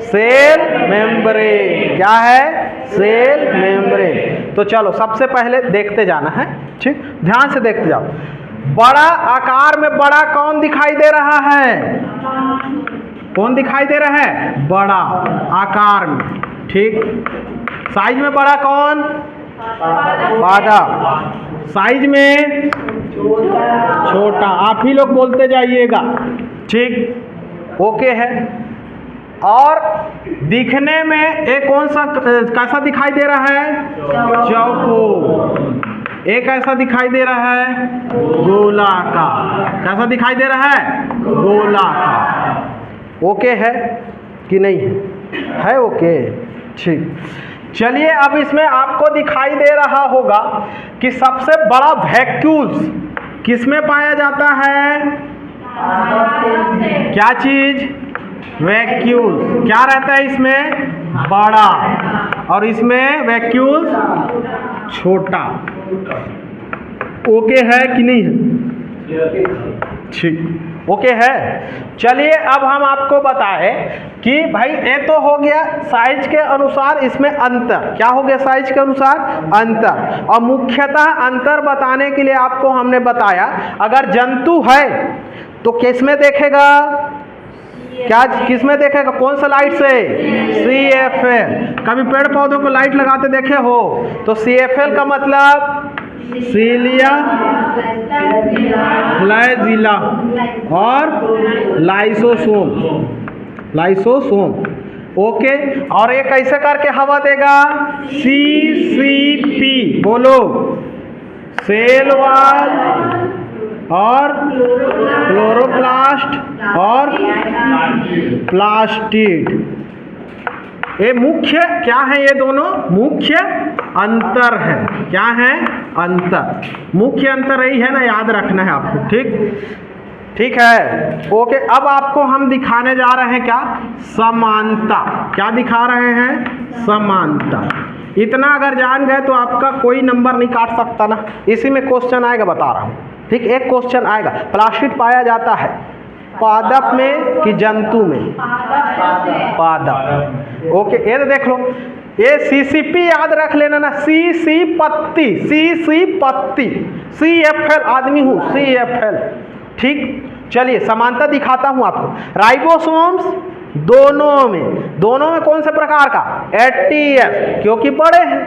[SPEAKER 1] Cell membrane. क्या है? Cell membrane. तो चलो सबसे पहले देखते जाना है, ठीक। ध्यान से देखते जाओ। बड़ा आकार में बड़ा कौन दिखाई दे रहा है? कौन दिखाई दे रहा है? बड़ा आकार में, ठीक। साइज में बड़ा कौन? पादप। साइज में छोटा। आप ही लोग बोलते जाइएगा, ठीक। ओके है। और दिखने में एक कौन सा कैसा दिखाई दे रहा है? चौकोर। एक ऐसा दिखाई दे रहा है गोलाकार। कैसा दिखाई दे रहा है? गोलाकार। ओके है कि नहीं है? है ओके, ठीक। चलिए अब इसमें आपको दिखाई दे रहा होगा कि सबसे बड़ा वैक्यूल्स किसमें पाया जाता है? क्या चीज? वैक्यूल। क्या रहता है इसमें? बड़ा, और इसमें वैक्यूल छोटा। ओके है कि नहीं है? ठीक, ओके है। चलिए अब हम आपको बताएं कि भाई ये तो हो गया साइज के अनुसार इसमें अंतर। क्या हो गया? साइज के अनुसार अंतर। और मुख्यतः अंतर बताने के लिए आपको हमने बताया अगर जंतु है तो किस में देखेगा? क्या किस में देखेगा? कौन सा लाइट से? CFL। कभी पेड़ पौधों को लाइट लगाते देखे हो तो CFL का मतलब सीलिया फ्लैजिला और लाइसोसोम। Lysosome, okay. और ये कैसे करके हवा देगा? CCP। बोलो, सेल वॉल और क्लोरोप्लास्ट और प्लास्टिड। ये मुख्य क्या है? ये दोनों मुख्य अंतर है। क्या है? अंतर। मुख्य अंतर यही है ना, याद रखना है आपको। ठीक है, ओके। अब आपको हम दिखाने जा रहे हैं क्या? समानता। क्या दिखा रहे हैं? समानता। इतना अगर जान गए तो आपका कोई नंबर नहीं काट सकता ना। इसी में क्वेश्चन आएगा, बता रहा हूँ। ठीक, एक क्वेश्चन आएगा। प्लास्टिड पाया जाता है पादप में कि जंतु में? पादप। ओके, ये तो देख लो, ये CCP याद रख लेना ना। CC पत्ती, CC पत्ती, CFL आदमी हूँ, CFL। ठीक, चलिए समानता दिखाता हूँ आपको। राइबोसोम्स दोनों में कौन से प्रकार का? ATS, क्योंकि बड़े हैं।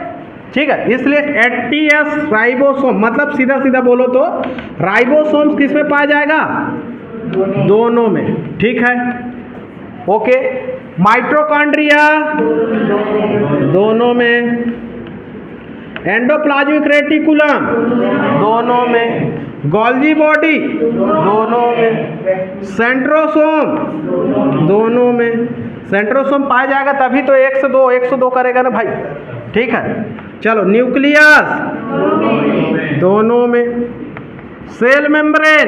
[SPEAKER 1] ठीक है, इसलिए ATS राइबोसोम मतलब सीधा सीधा बोलो तो राइबोसोम्स किस में पाया जाएगा? दोनों में। ठीक है, ओके। माइटोकॉन्ड्रिया दोनों में। एंडोप्लाज्मिक रेटिकुलम दोनों में। गोल्जी बॉडी दोनों में। सेंट्रोसोम दोनों में। सेंट्रोसोम पाया जाएगा तभी तो 102 करेगा ना भाई। ठीक है, चलो। न्यूक्लियस दोनों में। सेल मेम्ब्रेन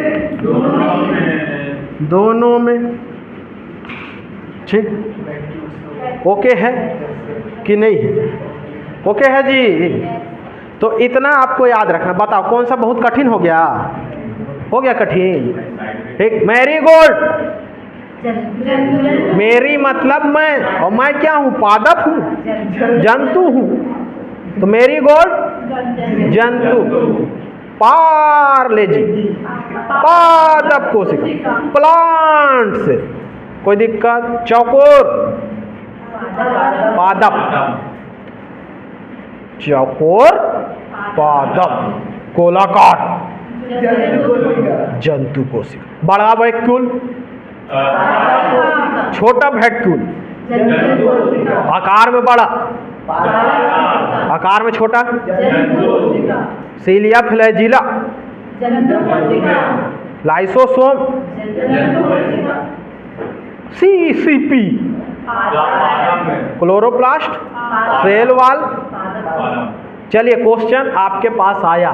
[SPEAKER 1] दोनों में। ठीक, ओके है कि नहीं? ओके है जी। तो इतना आपको याद रखना। बताओ कौन सा बहुत कठिन हो गया? हो गया कठिन। ठीक, मैरीगोल्ड। मेरी मतलब मैं, और मैं क्या हूँ? पादप हूँ, जंतु हूँ। तो मैरीगोल्ड जंतु। पार्लेजी पादप कोशिका, प्लांट से कोई दिक्कत? चौकोर पादप, चौकोर पादप। गोलाकार जंतु कोशिका। बड़ा वैक्यूल, छोटा वैक्यूल। आकार में बड़ा, आकार में छोटा। Cilia flagella, lysosome, CCP, chloroplast, cell wall. चलिए क्वेश्चन आपके पास आया।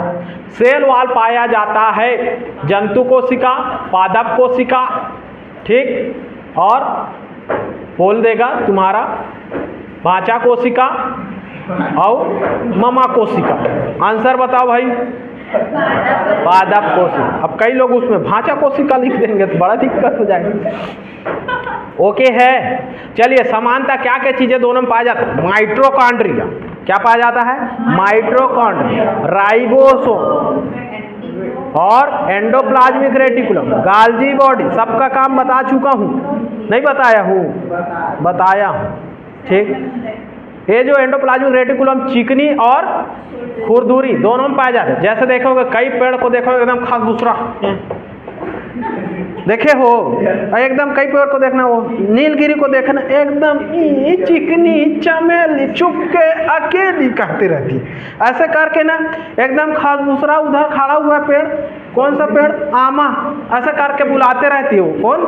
[SPEAKER 1] सेल वॉल पाया जाता है जंतु कोशिका, पादप कोशिका। ठीक, और बोल देगा तुम्हारा भांचा कोशिका और ममा कोशिका। आंसर बताओ भाई। पादप कोशिका। अब कई लोग उसमें भांचा कोशिका लिख देंगे तो बड़ा दिक्कत हो जाएगी। ओके है, चलिए। समानता क्या क्या चीजें दोनों में पाया जाता है? माइटोकॉन्ड्रिया। क्या पाया जाता है? माइटोकॉन्ड्रिया, राइबोसोम और एंडोप्लाज्मिक रेटिकुलम, गाल्जी बॉडी। सबका काम बता चुका हूँ, नहीं बताया हूँ? बताया हूँ। ठीक, ये जो एंडोप्लाज्मिक रेटिकुलम चिकनी और खुरदुरी दोनों में पाए जाते हैं। जैसे देखोगे कई पेड़ को देखोगे एकदम खास दूसरा देखे हो, एकदम कई पेड़ को देखना, वो नीलगिरी को देखना एकदम चिकनी चमेली चुपके अकेली कहती रहती है। ऐसे करके ना एकदम खास दूसरा उधर खड़ा हुआ पेड़, कौन सा पेड़? आमा। ऐसे करके बुलाते रहती है। वो कौन?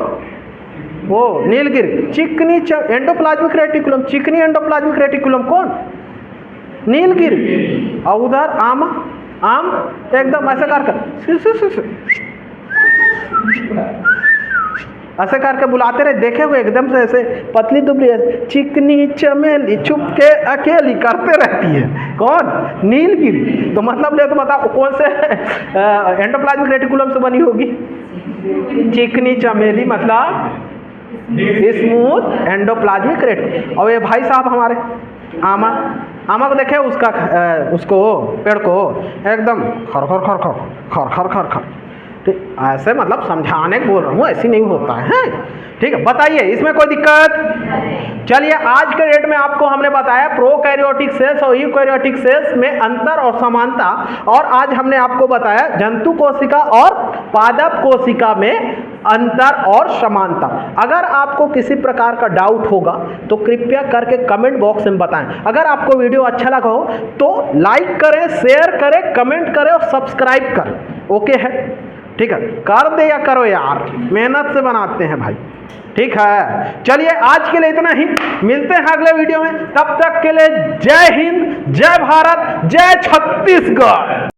[SPEAKER 1] वो नीलगिरी। चिकनी एंडोप्लाज्मिक रेटिकुलम, चिकनी एंडोप्लाज्मिक रेटिकुलम कौन? नीलगिरी, और उधर आम, आम एकदम ऐसे करके ऐसे करके बुलाते रहे, देखे हुए एकदम से ऐसे पतली दुबली चिकनी चमेली चुपके अकेली करते रहती है। कौन? नीलगिरी। तो मतलब ले तो बताओ कौन से एंडोप्लाज्मिक रेटिकुलम से बनी होगी? चिकनी चमेली मतलब स्मूथ एंडोप्लाज्मिक रेटिकुलम। और ये भाई साहब हमारे आमा, आमा को देखे उसका उसको पेड़ को एकदम खर खर खर खर खर खर खर खर, ठीक ऐसे मतलब समझाने को बोल रहा हूँ, ऐसी नहीं होता है। ठीक है, बताइए इसमें कोई दिक्कत? चलिए आज के डेट में आपको हमने बताया प्रोकैरियोटिक सेल्स और यूकैरियोटिक सेल्स में अंतर और समानता, और आज हमने आपको बताया जंतु कोशिका और पादप कोशिका में अंतर और समानता। अगर आपको किसी प्रकार का डाउट होगा तो कृपया करके कमेंट बॉक्स में बताएं। अगर आपको वीडियो अच्छा लगा हो तो लाइक करें, शेयर करें, कमेंट करें और सब्सक्राइब करें। ओके है? ठीक है, कर दे या करो यार, मेहनत से बनाते हैं भाई। ठीक है, चलिए आज के लिए इतना ही, मिलते हैं अगले वीडियो में। तब तक के लिए जय हिंद, जय भारत, जय छत्तीसगढ़।